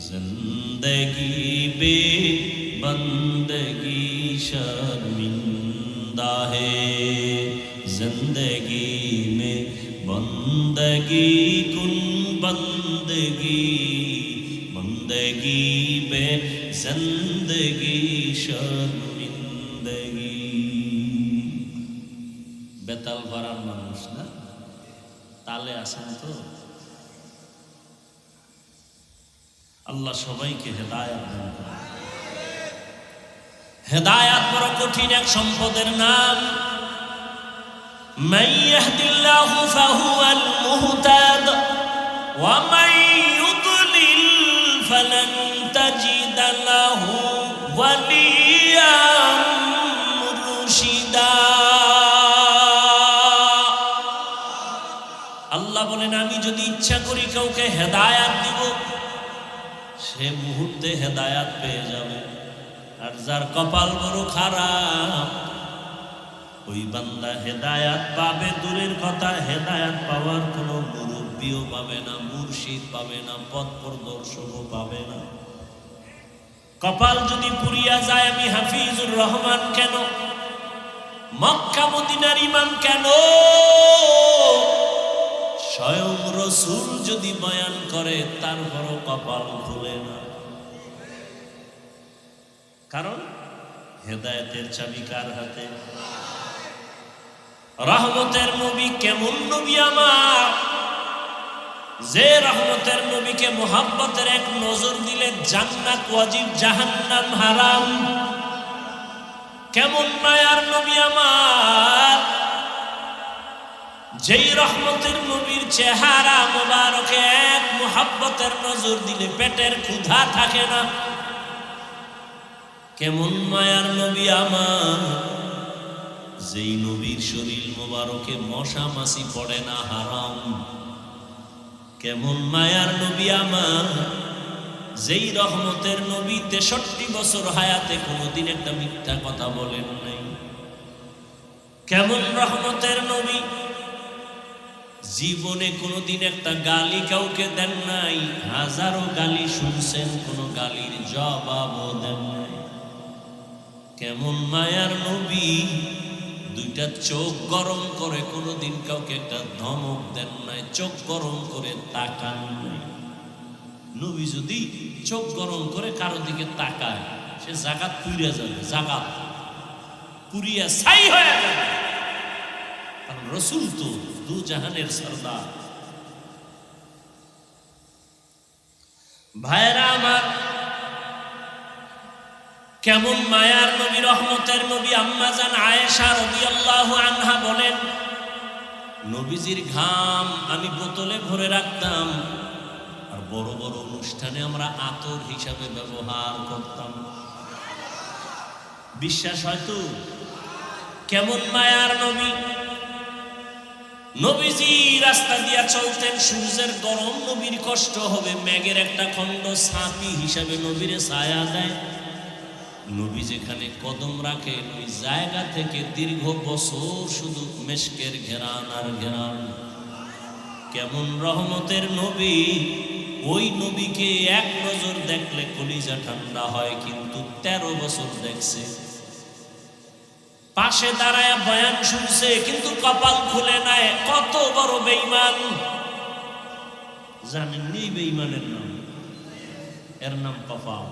जिंदगी बे बंदगी शर्मिंदा है, जिंदगी में बंदगी कुन बंदगी, बंदगी बे जिंदगी शर्मिंदगी। বেতাল ভরার মানুষ না, তালে আসেন তো। আল্লাহ সবাইকে হেদায়েত দান করেন। হেদায়েত বড় কঠিন এক সম্পদের নাম। মান ইয়াহদিল্লাহু ফাহুয়াল মুহতাদ ওয়া মান ইউদ্লিল ফালান তাজিদ লাহু ওয়ালিয়াম মুরশিদা। আল্লাহ বলেন আমি যদি ইচ্ছা করি কাউকে হেদায়েত দিব, সে মুহূর্তে হেদায়েত পেয়ে যাবে। আর যার কপাল বড় খারাপ, ওই বান্দা হেদায়েত পাবে দূরের কথা, হেদায়েত পাওয়ার কোনো মুরব্বিও পাবে না, মুর্শিদ পাবে না, পথ প্রদর্শকও পাবে না। কপাল যদি পুরিয়া যায়, আমি হাফিজুর রহমান কেন, মক্কা মদিনার ইমাম কেন, স্বয়ং রাসূল যদি বয়ান করে তারপরও কপাল খুলে না। কারণ হেদায়েতের চাবি কার হাতে? রহমতের নবী কেমন নবী আমার, যে রহমতের নবীকে মোহাব্বতের এক নজর দিলে জান্নাত ওয়াজিব জাহান্নাম হারাম। কেমন মায়ার নবী আমার, যেই রহমতের নবীর চেহারা মোবারকে এক মোহাব্বতের নজর দিলে পেটের ক্ষুধা থাকে না। কেমন মায়ার নবী আমার, যেই নবীর শরীর মোবারকে মশা মাছি পড়ে না হারাম। কেমন মায়ার নবী আমার, যেই রহমতের নবী 63 বছর হায়াতে কোনোদিন একটা মিথ্যা কথা বলেন নাই। কেমন রহমতের নবী, জীবনে কোনোদিন একটা গালি কাউকে দেন নাই, হাজারো গালি শুনছেন, কোনো গালির জবাবও দেন নাই। কেমন মায়ার নবী, দুইটা চোখ গরম করে কোনোদিন কাউকে একটা ধমক দেন নাই, চোখ গরম করে তাকান নাই। নবী যদি চোখ গরম করে কারো দিকে তাকায়, সে জাকাত পুড়িয়া যাবে, জাকাত পুড়িয়া ছাই হয়ে যাবে। কারণ রাসূল তো দু জাহানের সরদার। ভাইরা আমার, কেমন মায়ার নবী, রহমতের নবী। আম্মা জান আয়েশা রাদিয়াল্লাহু আনহা বলেন, নবীজির ঘাম আমি বোতলে ভরে রাখতাম, আর বড় বড় অনুষ্ঠানে আমরা আতর হিসাবে ব্যবহার করতাম। বিশ্বাস হয়তো? কেমন মায়ার নবী। নবীজি রাস্তা দিয়া চলতেন, সূর্যের গরম নবীর কষ্ট হবে, মেঘের একটা খণ্ড ছাপি হিসাবে নবীরে ছায়া দেয়। নবী যেখানে কদম রাখেন ওই জায়গা থেকে দীর্ঘ বছর শুধু মেশকের ঘেরান আর ঘেরান। কেমন রহমতের নবী, ওই নবীকে এক নজর দেখলে কলিজা ঠান্ডা হয়, কিন্তু 13 বছর দেখছে, পাশে দাঁড়ায় বয়ান শুনছে, কিন্তু কপাল খুলে নাই। কত বড় বেঈমান জানেননি? বেঈমানের নাম, এর নাম কপাল।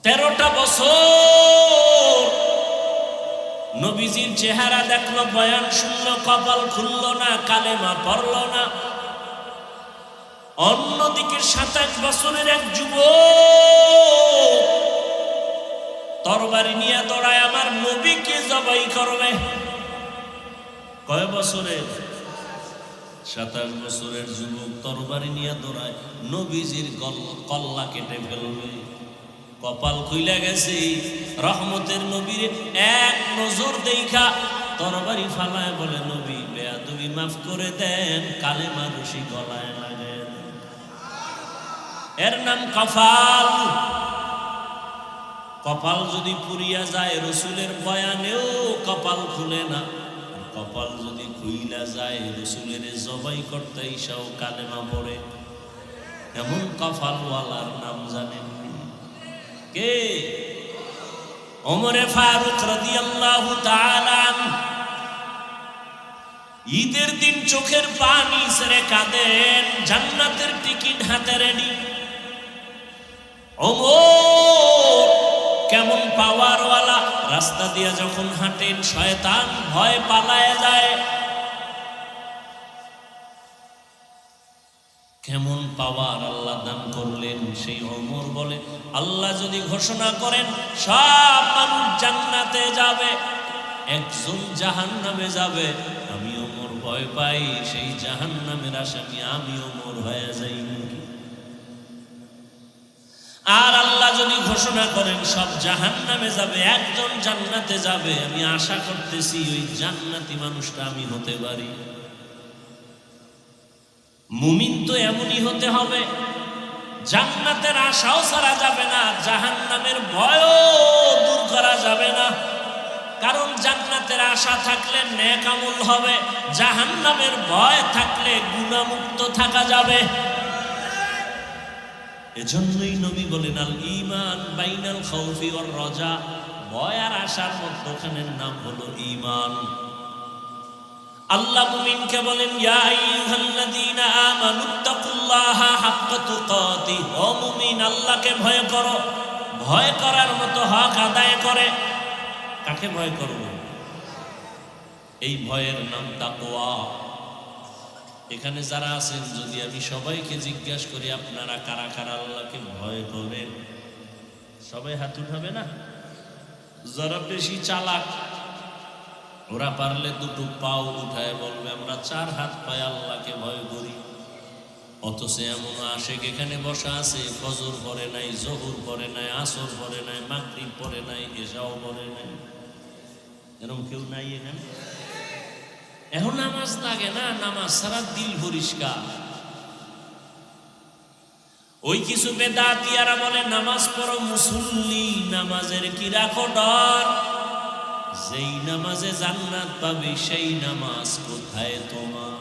13টা বছর নবীজির চেহারা দেখলো, বয়ান শুনলো, কপাল খুললো না, কালেমা পড়লো না। অন্যদিকে 27 বছরের এক যুবক তরবারি নিয়ে দৌড়ায় আমার নবীকে জবাই করবে। কয় বছরের? 27 বছরের যুবক তরবারি নিয়ে দৌড়ায় নবীজির কল্লা কেটে ফেলবে। কপাল খুইলা গেছে, রহমতের নবীর এক নজর দেখা তরবারি ফালায় বলে, নবী বেয়াদবি মাফ করে দেন, কালেমা রশি গলায় লাগেন। এর নাম কপাল। কপাল যদি পুরিয়া যায়, রসুলের বয়ানেও কপাল খুলে না। কপাল যদি খুইলা যায়, রসুলের জবাই করতে ইসাও কালেমা পড়ে। এমন কপালওয়ালার নাম জানেন কে? ওমরে ফারুক রাদিয়াল্লাহু তাআলা আনহু। ঈদের দিন চোখের পানি ছেড়ে কাঁদেন, জান্নাতের টিকিট হাতে রেডি। ওমর কেমন পাওয়ারওয়ালা, রাস্তা দিয়ে যখন হাঁটেন শয়তান ভয় পালায় যায়। কেমন পাওয়ার আল্লাহ দান করলেন। সেই ওমর বলে, আল্লাহ যদি ঘোষণা করেন সব মানুষ জান্নাতে যাবে, একজন জাহান্নামে যাবে, আমি ওমর ভয় পাই সেই জাহান্নামের আসামি আমি ওমর হয়ে যাই। আর আল্লাহ যদি ঘোষণা করেন সব জাহান্নামে যাবে, একজন জান্নাতে যাবে, আমি আশা করতেছি ওই জান্নাতি মানুষটা আমি হতে পারি। মুমিন তো এমনই হতে হবে, জান্নাতের আশাও ছাড়া যাবে না, জাহান্নামের ভয়ও দূর করা যাবে না। কারণ জান্নাতের আশা থাকলে নেক আমল হবে, জাহান্নামের ভয় থাকলে গুনাহমুক্ত থাকা যাবে। এজন্যই নবী বলেন, আল ঈমান বাইনাল খাউফি ওয়ার রাজা, ভয় আর আশার মধ্যখানের নাম হলো ঈমান। আল্লাহ মুমিনকে বলেন, ইয়া আইয়ুহাল্লাযীনা আমানুত্তাকুল্লাহা হাক্কা তুকাতিহ, ও মুমিন আল্লাহকে ভয় করো। ভয় করার মতো হক আদায় করে। কাকে ভয় করব? এই ভয়ের নাম তাকওয়া। এখানে যারা আছেন, যদি আমি সবাইকে জিজ্ঞাসা করি আপনারা কারা কারা আল্লাহকে ভয় করেন, সবাই হাত উঠাবে না? যারা বেশি চালাক ওরা পারলে দুটো পাও উঠায় বলবে আমরা 4 হাত পায়ে আল্লাহকে ভয় করি। অথচ এমন আশেক এখানে বসা আছে, ফজর পড়ে নাই, জোহর পড়ে নাই, আসর পড়ে নাই, মাগরিব পড়ে নাই, এশাও পড়ে নাই। এরকম কেউ নাই এখানে? এখন নামাজ লাগে না, নামাজ ছাড়া দিল পরিষ্কার। ওই কিছু বেদাতিয়ারা বলে নামাজ পড়ো মুসল্লি, নামাজের কি রাখো ডর? যেই নামাজে জান্নাত পাবে সেই নামাজ কোথায় তোমার?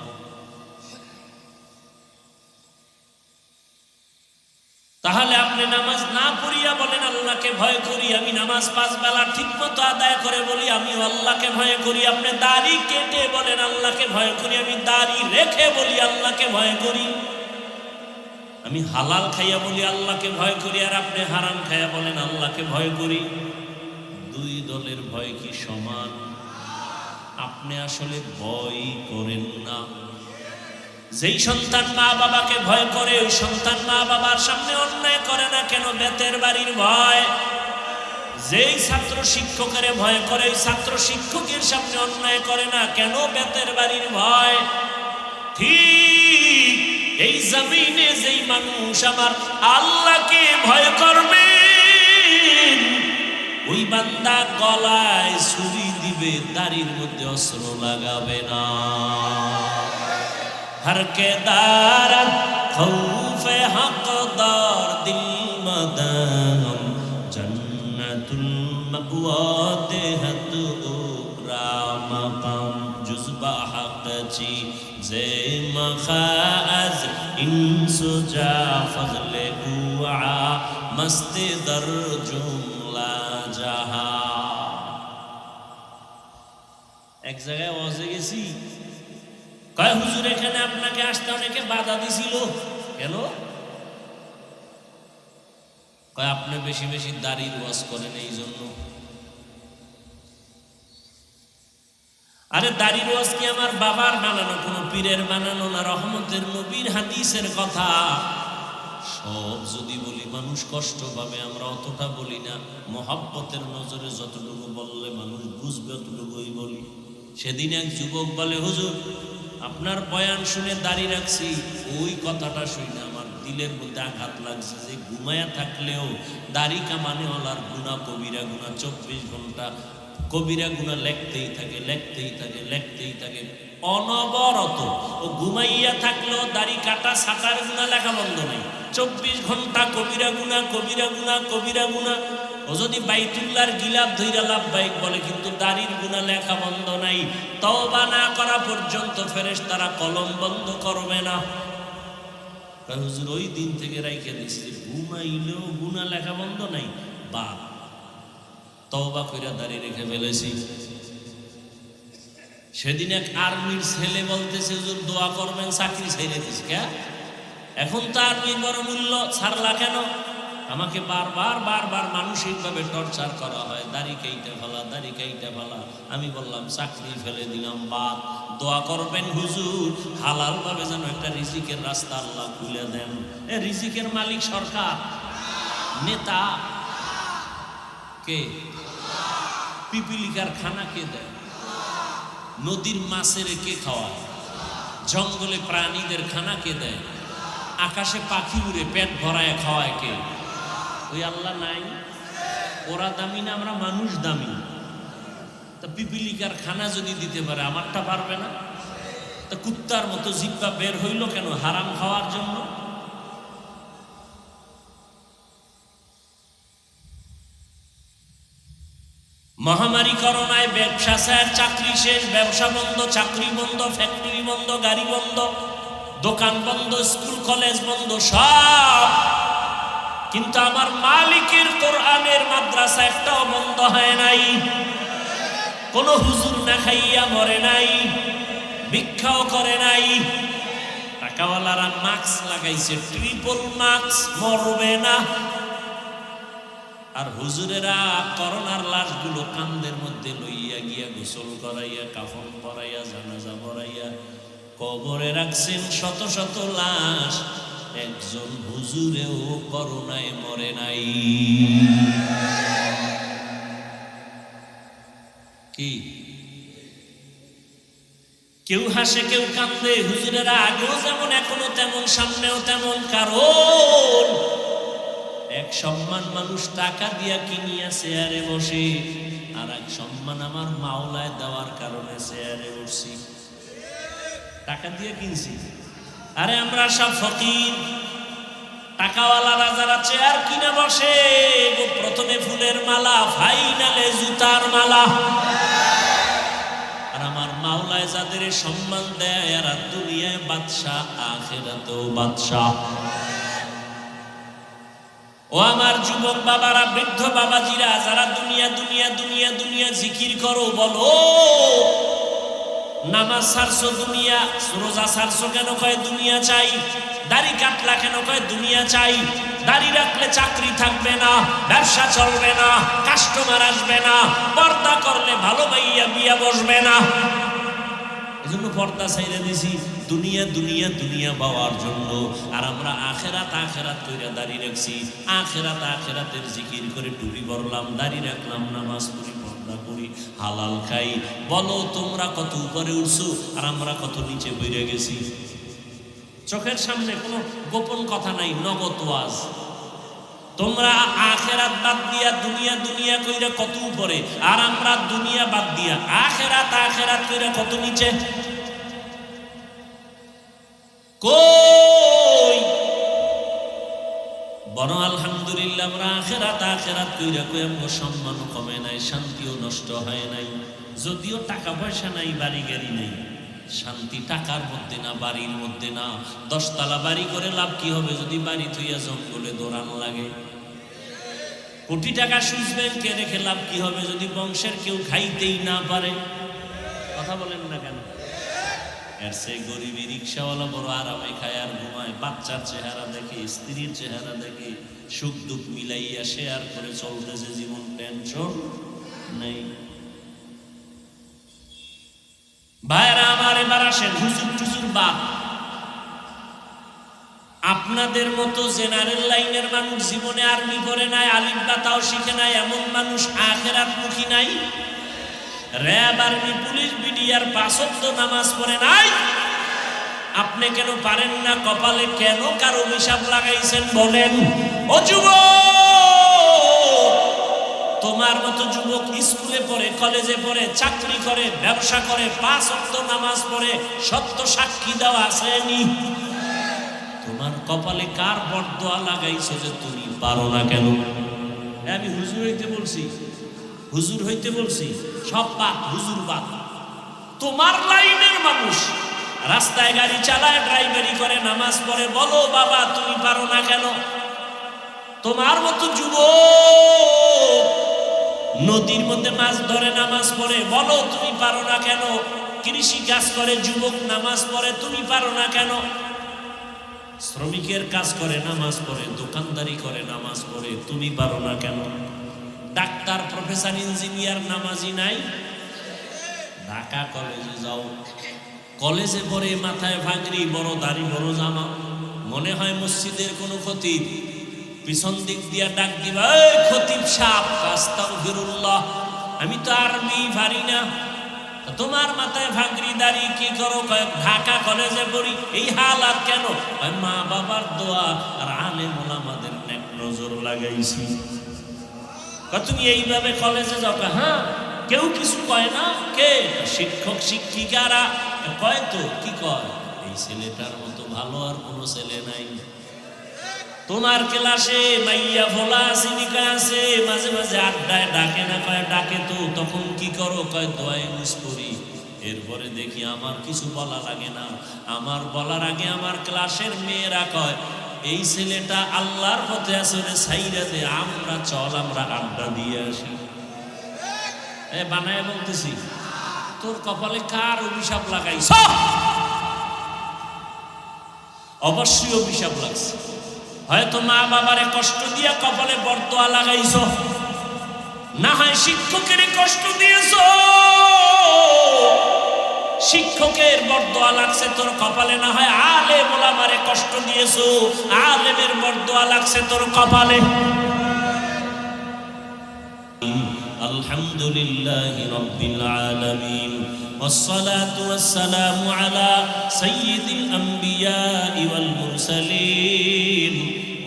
তাহলে আপনি নামাজ না পড়িয়া বলেন আল্লাহকে ভয় করি, আমি নামাজ 5 বেলা ঠিক মতো আদায় করে বলি আমি আল্লাহকে ভয় করি। আপনি দাড়ি কেটে বলেন আল্লাহকে ভয় করি, আমি দাড়ি রেখে বলি আল্লাহকে ভয় করি। আমি হালাল খাইয়া বলি আল্লাহকে ভয় করি, আর আপনি হারাম খাইয়া বলেন আল্লাহকে ভয় করি। দুই দলের ভয় কি সমান? আপনি আসলে ভয় করেন না। যেই সন্তান মা বাবাকে ভয় করে, ওই সন্তান মা বাবার সামনে অন্যায় করে না কেন? বেতের বাড়ির ভয়। যেই ছাত্র শিক্ষকের ভয় করে, ওই ছাত্র শিক্ষকের সামনে অন্যায় করে না কেন? বেতের বাড়ির ভয়। ঠিক এই জমিনে যেই মানুষ আমার আল্লাহকে ভয় করবে, ওই বান্দা গলায় ছুরি দিবে, দাড়ির মধ্যে অস্ত্র লাগাবে না। हर के दार खौफे हकदार दिल मदम जन्नतुल मअवा देहत उकरा मकाम जुज़बा हक़ची ज़े मखाज़ इंसुजा फज़ले उआ मस्ती दर जुमला जहा। एक जगह ওয়াজে গেছি, কয় হুজুর এখানে আপনাকে আসতে অনেকে বাধা দিছিল কেন? আপনি বেশি বেশি দাড়ির ওয়াজ করেন এই জন্য। আরে দাড়ির ওয়াজ কি আমার বাবার বানানো, কোনো পীরের বানানো না, রহমতের নবীর হাদিসের কথা। সব যদি বলি মানুষ কষ্ট পাবে, আমরা অতটা বলি না। মহাব্বতের নজরে যতটুকু বললে মানুষ বুঝবে অতটুকুই বলি। সেদিন এক যুবক বলে, হুজুর আপনার বয়ান শুনে দাড়ি রাখছি, ওই কথাটা শুনে আমার দিলের মধ্যে আঘাত লাগছে যে ঘুমায়া থাকলেও দাড়ি কামানেওয়ালার গুনাহ কবিরা গুনাহ 24 ঘন্টা কবিরা গুনাহ লেখতেই থাকে, লেখতেই থাকে, লেখতেই থাকে অনবরত। ও ঘুমাইয়া থাকলেও দাড়ি কাটা ছাটার গুনাহ লেখা বন্ধ নেই। 24 ঘন্টা কবিরা গুনাহ, কবিরা গুনাহ, কবিরা গুনাহ। ও যদি বাইতুল্লাহর গিলাফ ধইরা লাভবাহিক বলে, কিন্তু দাড়ির গুনাহ লেখা বন্ধ নাই। তওবা না করা পর্যন্ত ফেরেশতারা কলম বন্ধ করবে না। হুজুর ওই দিন থেকে রাইখে দিছি, ঘুমাইলেও গুনাহ লেখা বন্ধ নাই, বা তওবা কইরা দাড়ি রেখে ফেলেছি। সেদিন এক আর্মির ছেলে বলতেছে, হুজুর দোয়া করবেন, চাকরি ছেড়ে দিছি। কে এখন তো আর্মির বড় মূল্য, ছাড়লা কেন? আমাকে বারবার বারবার মানসিকভাবে টর্চার করা হয়, দাড়ি কাইটা ফেলা, দাড়ি কাইটা ফেলা। আমি বললাম চাকরি ফেলে দিলাম, বা দোয়া করবেন হুজুর হালাল ভাবে যেন একটা রিজিকের রাস্তা আল্লাহ খুলে দেন। এ রিজিকের মালিক সরকার, নেতা কে? পিপিলিকার খানা কে দেয়? নদীর মাছের কে খাওয়ায়? জঙ্গলে প্রাণীদের খানা কে দেয়? আকাশে পাখি উড়ে পেট ভরায় খাওয়ায় কে? ওই আল্লাহ নাই? ওরা দামি না, আমরা মানুষ দামি। তা পিপিলিকার খানা যদি দিতে পারে, আমারটা পারবে না? তা কুত্তার মতো জিহ্বা বের হইল কেন? হারাম খাওয়ার জন্য। মহামারী করোনায় ব্যবসা স্যার, চাকরি শেষ, ব্যবসা বন্ধ, চাকরি বন্ধ, ফ্যাক্টরি বন্ধ, গাড়ি বন্ধ, দোকান বন্ধ, স্কুল কলেজ বন্ধ, সব। কিন্তু আমার মালিকের কোরআনের মাদ্রাসা একটাও বন্ধ হয় নাই। কোন হুজুর না খাইয়া মরে নাই, ভিক্ষাও করে নাই। টাকাওয়ালারা মাস্ক লাগাইছে, ট্রিপল মাস্ক, মরবে না। আর হুজুরেরা করোনার লাশগুলো কান্দের মধ্যে লইয়া গিয়া গোসল করাইয়া, কাফন পরাইয়া, জানাজা পড়াইয়া কবরে রাখছেন শত শত লাশ। একজন হুজুরেও করোনায় মরে নাই। কি কেউ হাসে কেউ কান্দে, হুজুরেরা আগেও যেমন এখনো তেমন, সামনেও তেমন। কারণ এক সম্মান মানুষ টাকা দিয়া কিনিয়া চেয়ারে বসে, আর এক সম্মান আমার মাওলায় দেওয়ার কারণে চেয়ারে বসছি। টাকা দিয়ে কিনছি। আরে আমরা সব ফকির। টাকাওয়ালারা যারা চেয়ার কিনে বসে, প্রথমে ফুলের মালা, ফাইনালে জুতার মালা। আর আমার মাওলায় যাদের সম্মান দেয়, এরা দুনিয়ায় বাদশাহ, আখিরাতেও বাদশাহ। ও আমার যুবক বাবারা, বৃদ্ধ বাবাজিরা, যারা দুনিয়া দুনিয়া দুনিয়া দুনিয়া জিকির করো, বলো নামাজ ছাড়ছো দুনিয়া, রোজা ছাড়ছো কেন? কয় দুনিয়া চাই। দাড়ি কাটলা কেন? কয় দুনিয়া চাই। দাড়ি রাখলে চাকরি থাকবে না, ব্যবসা চলবে না, কাস্টমার আসবে না, পর্দা করলে ভালো ভাইয়া বিয়া বসবে না। এজন্য পর্দা ছাইড়ে দিছি, দুনিয়া দুনিয়া দুনিয়া পাওয়ার জন্য। আর আমরা আখেরাত আখেরাত কইরা দাড়ি রাখছি। আখেরাত আখেরাতের জিকির করে টুপি পরলাম, দাড়ি রাখলাম, নামাজ পড়ি, পর্দা করি, হালাল খাই। বলো তোমরা কত উপরে উঠছো, আর আমরা কত নিচে বইরে গেছি। চোখের সামনে কোনো গোপন কথা নাই, নগদ ওয়াজ। তোমরা আখেরাত বাদ দিয়া দুনিয়া দুনিয়া কইরা কত উপরে, আর আমরা দুনিয়া বাদ দিয়া আখেরাত আখেরাত কইরা কত নিচে। কই বড় আলহামদুলিল্লাহ, আমরা আখেরাত আখেরাত কইরা কই আমার সম্মানও কমে নাই, শান্তিও নষ্ট হয় নাই। যদিও টাকা পয়সা নাই, বাড়ি গাড়ি নেই, শান্তি টাকার মধ্যে না, বাড়ির মধ্যে না। 10 তলা বাড়ি করে লাভ কি হবে যদি বাড়ি থইয়া জঙ্গলে দৌড়ানো লাগে? কোটি টাকা সুইস ব্যাংকে রেখে লাভ কি হবে যদি বংশের কেউ খাইতেই না পারে? কথা বলেন না কেন? এর সে গরিবী রিক্সাওয়ালা বড় আরামে খায় আর ঘুমায়, বাচ্চার চেহারা দেখে, স্ত্রীর চেহারা দেখে, সুখ দুঃখ মিলাইয়া শেয়ার করে চলতেছে জীবন, টেনশন নেই। ভাইরা আমার, এবার আসেন হুজুর টুজুর বাপ। আপনাদের মতো জেনারেল লাইনের মানুষ জীবনে আর্মি পড়ে নাই, আলিফ বা তাও শিখে নাই, এমন মানুষ আখেরাত মুখী নাই। র‍্যাব, আর্মি, পুলিশ, বিডিআর ৫ ওয়াক্ত নামাজ পড়ে নাই। আপনি কেন পারেন না? কপালে কেন কার অভিশাপ লাগাইছেন বলেন? ও যুবক, তোমার মতো যুবক স্কুলে পড়ে, কলেজে পড়ে, চাকরি করে, ব্যবসা করে, ৫ ওয়াক্ত নামাজ পড়ে, সত্য সাক্ষী দেওয়া আসেনি? তোমার কপালে কার বরদোয়া লাগাইছো যে তুমি পারো না কেন? আমি হুজুর হইতে বলছি, হুজুর হইতে বলছি, সব বাদ, হুজুর বাদ। তোমার লাইনের মানুষ রাস্তায় গাড়ি চালায়, ড্রাইভারি করে, নামাজ পড়ে, বলো বাবা তুমি পারো না কেন? তোমার মতো যুবক নদীর মধ্যে মাছ ধরে, নামাজ পড়ে, বলো তুমি পারো না কেন? কৃষি কাজ করে যুবক, নামাজ পড়ে, তুমি পারো না কেন? শ্রমিকের কাজ করে, নামাজ পড়ে, দোকানদারি করে, নামাজ পড়ে, তুমি পারো না কেন? ডাক্তার, প্রফেসর, ইঞ্জিনিয়ার নামাজি নাই? ঢাকা কলেজে যাও, কলেজে পড়ে, মাথায় ভাগরি, বড় দাড়ি, বড় জামা, মনে হয় মসজিদের কোনো খতিব, পিছন দিক দিয়া ডাক দিবা, এই খতিব সাহেব, আস্তাগফিরুল্লাহ, আমি তো আরবি পারি না। তোমার মাথায় ভাগরি, দাড়ি, কি করো? ঢাকা কলেজে পড়ি। এই হালাত কেন? মা বাবার দোয়া আর আলেম ওলামাদের নেক নজর লাগাইছি। তুমি এইভাবে কলেজে যাও? হ্যাঁ, কেউ কিছু কয় না। কে? শিক্ষক শিক্ষিকারা কয় তো। কি কয়? এই ছেলেটার মতো ভালো আর কোনো ছেলে নাই। তোমার ক্লাসে মাইয়া ফোলা সিনিকা আছে, মাঝে মাঝে আড্ডায় ডাকে না? কয় ডাকে তো। তখন কি করো? কয় দোয়ায় মুস করি। এরপরে দেখি আমার কিছু বলা লাগে না। আমার বলার আগে আমার ক্লাসের মেয়েরা কয়, এই ছেলেটা আল্লাহর পথে আসলে সাইরা দে, আমরা চল, আমরা আড্ডা দিয়ে আসি। বানায় বলতেছি, তোর কপালে কার অভিশাপ লাগাইছ? অবশ্যই অভিশাপ লাগছে। হয়তো মা বাবারে কষ্ট দিয়া কপালে বরদোয়া লাগাইছ, না হয় শিক্ষকের কষ্ট দিয়েছ, শিক্ষকের বরদোয়া লাগছে তোর কপালে, না হয় আলেম ওলামারে কষ্ট দিয়েছ, আলেমের বরদোয়া লাগছে তোর কপালে। আলহামদুলিল্লাহি রাব্বিল আলামিন, والصلاة والسلام على سيد الأنبياء والمرسلين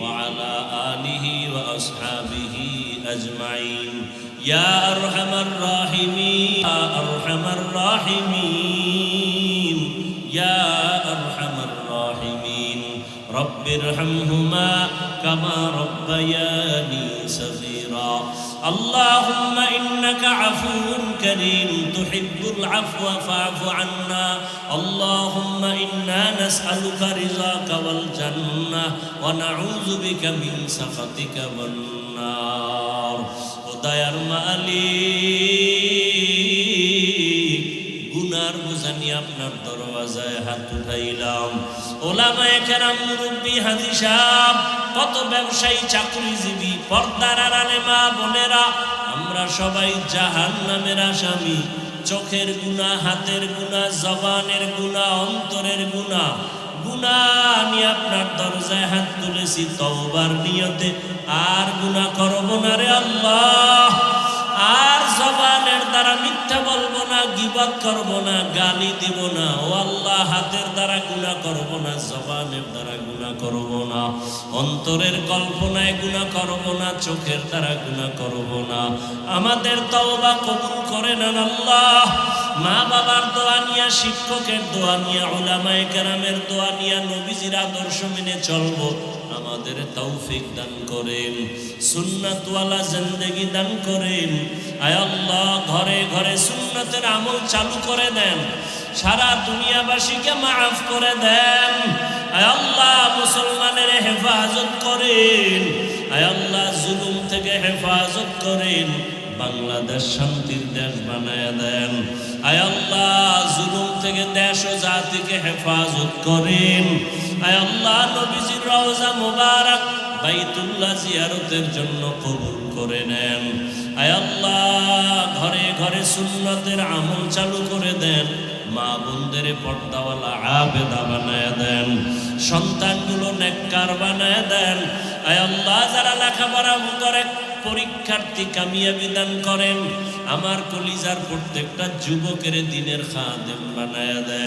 وعلى آله وأصحابه أجمعين يا أرحم الراحمين يا أرحم الراحمين يا أرحم الراحمين رب ارحمهما كما ربياني صغيرا اللهم إنك عفو كريم تحب العفو فاعف عنا اللهم إنا نسألك رضاك والجنة ونعوذ بك من سخطك والنار দয়ার মালিক, গুনার বোঝা নিয়ে আপনার দরওয়াজায় হাত উঠাইলাম। ওলামায়ে কেরাম, মুরব্বী, হাজী সাহেব, কত ব্যবসায়ী, চাকরিজীবী, পর্দার আড়ালে মা বোনেরা, আমরা সবাই জাহান্নামের আসামি। চোখের গুনাহ, হাতের গুনাহ, জবানের গুনাহ, অন্তরের গুনাহ, গুনাহ নিয়ে আপনার দরজায় হাত তুলেছি তওবার নিয়তে। আর গুনাহ করব না রে আল্লাহ, আর জবানের দ্বারা মিথ্যা বলবো না, গীবত করব না, গালি দিব না। ও আল্লাহ, হাতের দ্বারা গুনাহ করব না, জবানের দ্বারা গুনাহ করব না, অন্তরের কল্পনায় গুনাহ করব না, চোখের দ্বারা গুনাহ করব না। আমাদের তওবা কবুল করে নেন আল্লাহ। মা বাবার দোয়া নিয়া, শিক্ষকের দোয়া নিয়া, উলামায়ে কেরামের দোয়া নিয়া নবীজির আদর্শ মেনে চলবো। আমাদের তৌফিক দান করেন, সুন্নাতওয়ালা জিন্দেগি দান করেন। আয় আল্লাহ, ঘরে ঘরে সুন্নাতের আমল চালু করে দেন, সারা দুনিয়াবাসীকে মাফ করে দেন। আয় আল্লাহ, মুসলমানের হেফাজত করেন। আয় আল্লাহ, জুলুম থেকে হেফাজত করেন। বাংলাদেশ শান্তির দেশ বানায়া দেন। আয় আল্লাহ, জুলুম থেকে দেশ ও জাতিকে হেফাজত করেন। আয় আল্লাহ, নবীজির রওজা মুবারক বাইতুল্লাহ জিয়ারতের জন্য কবুল করে নেন। আয় আল্লাহ, ঘরে ঘরে সুন্নতের আমল চালু করে দেন। মা বোনদের পর্দাওয়ালা আবেদা বানায় দেন। সন্তানগুলো নেককার বানায় দেন। আয় আল্লাহ, যারা লেখাপড়া করে পরীক্ষার্থী কামিয়াবি দান করেন। আমার কলিজার প্রত্যেকটা যুবকের দিনের খাদেম বানায় দেন।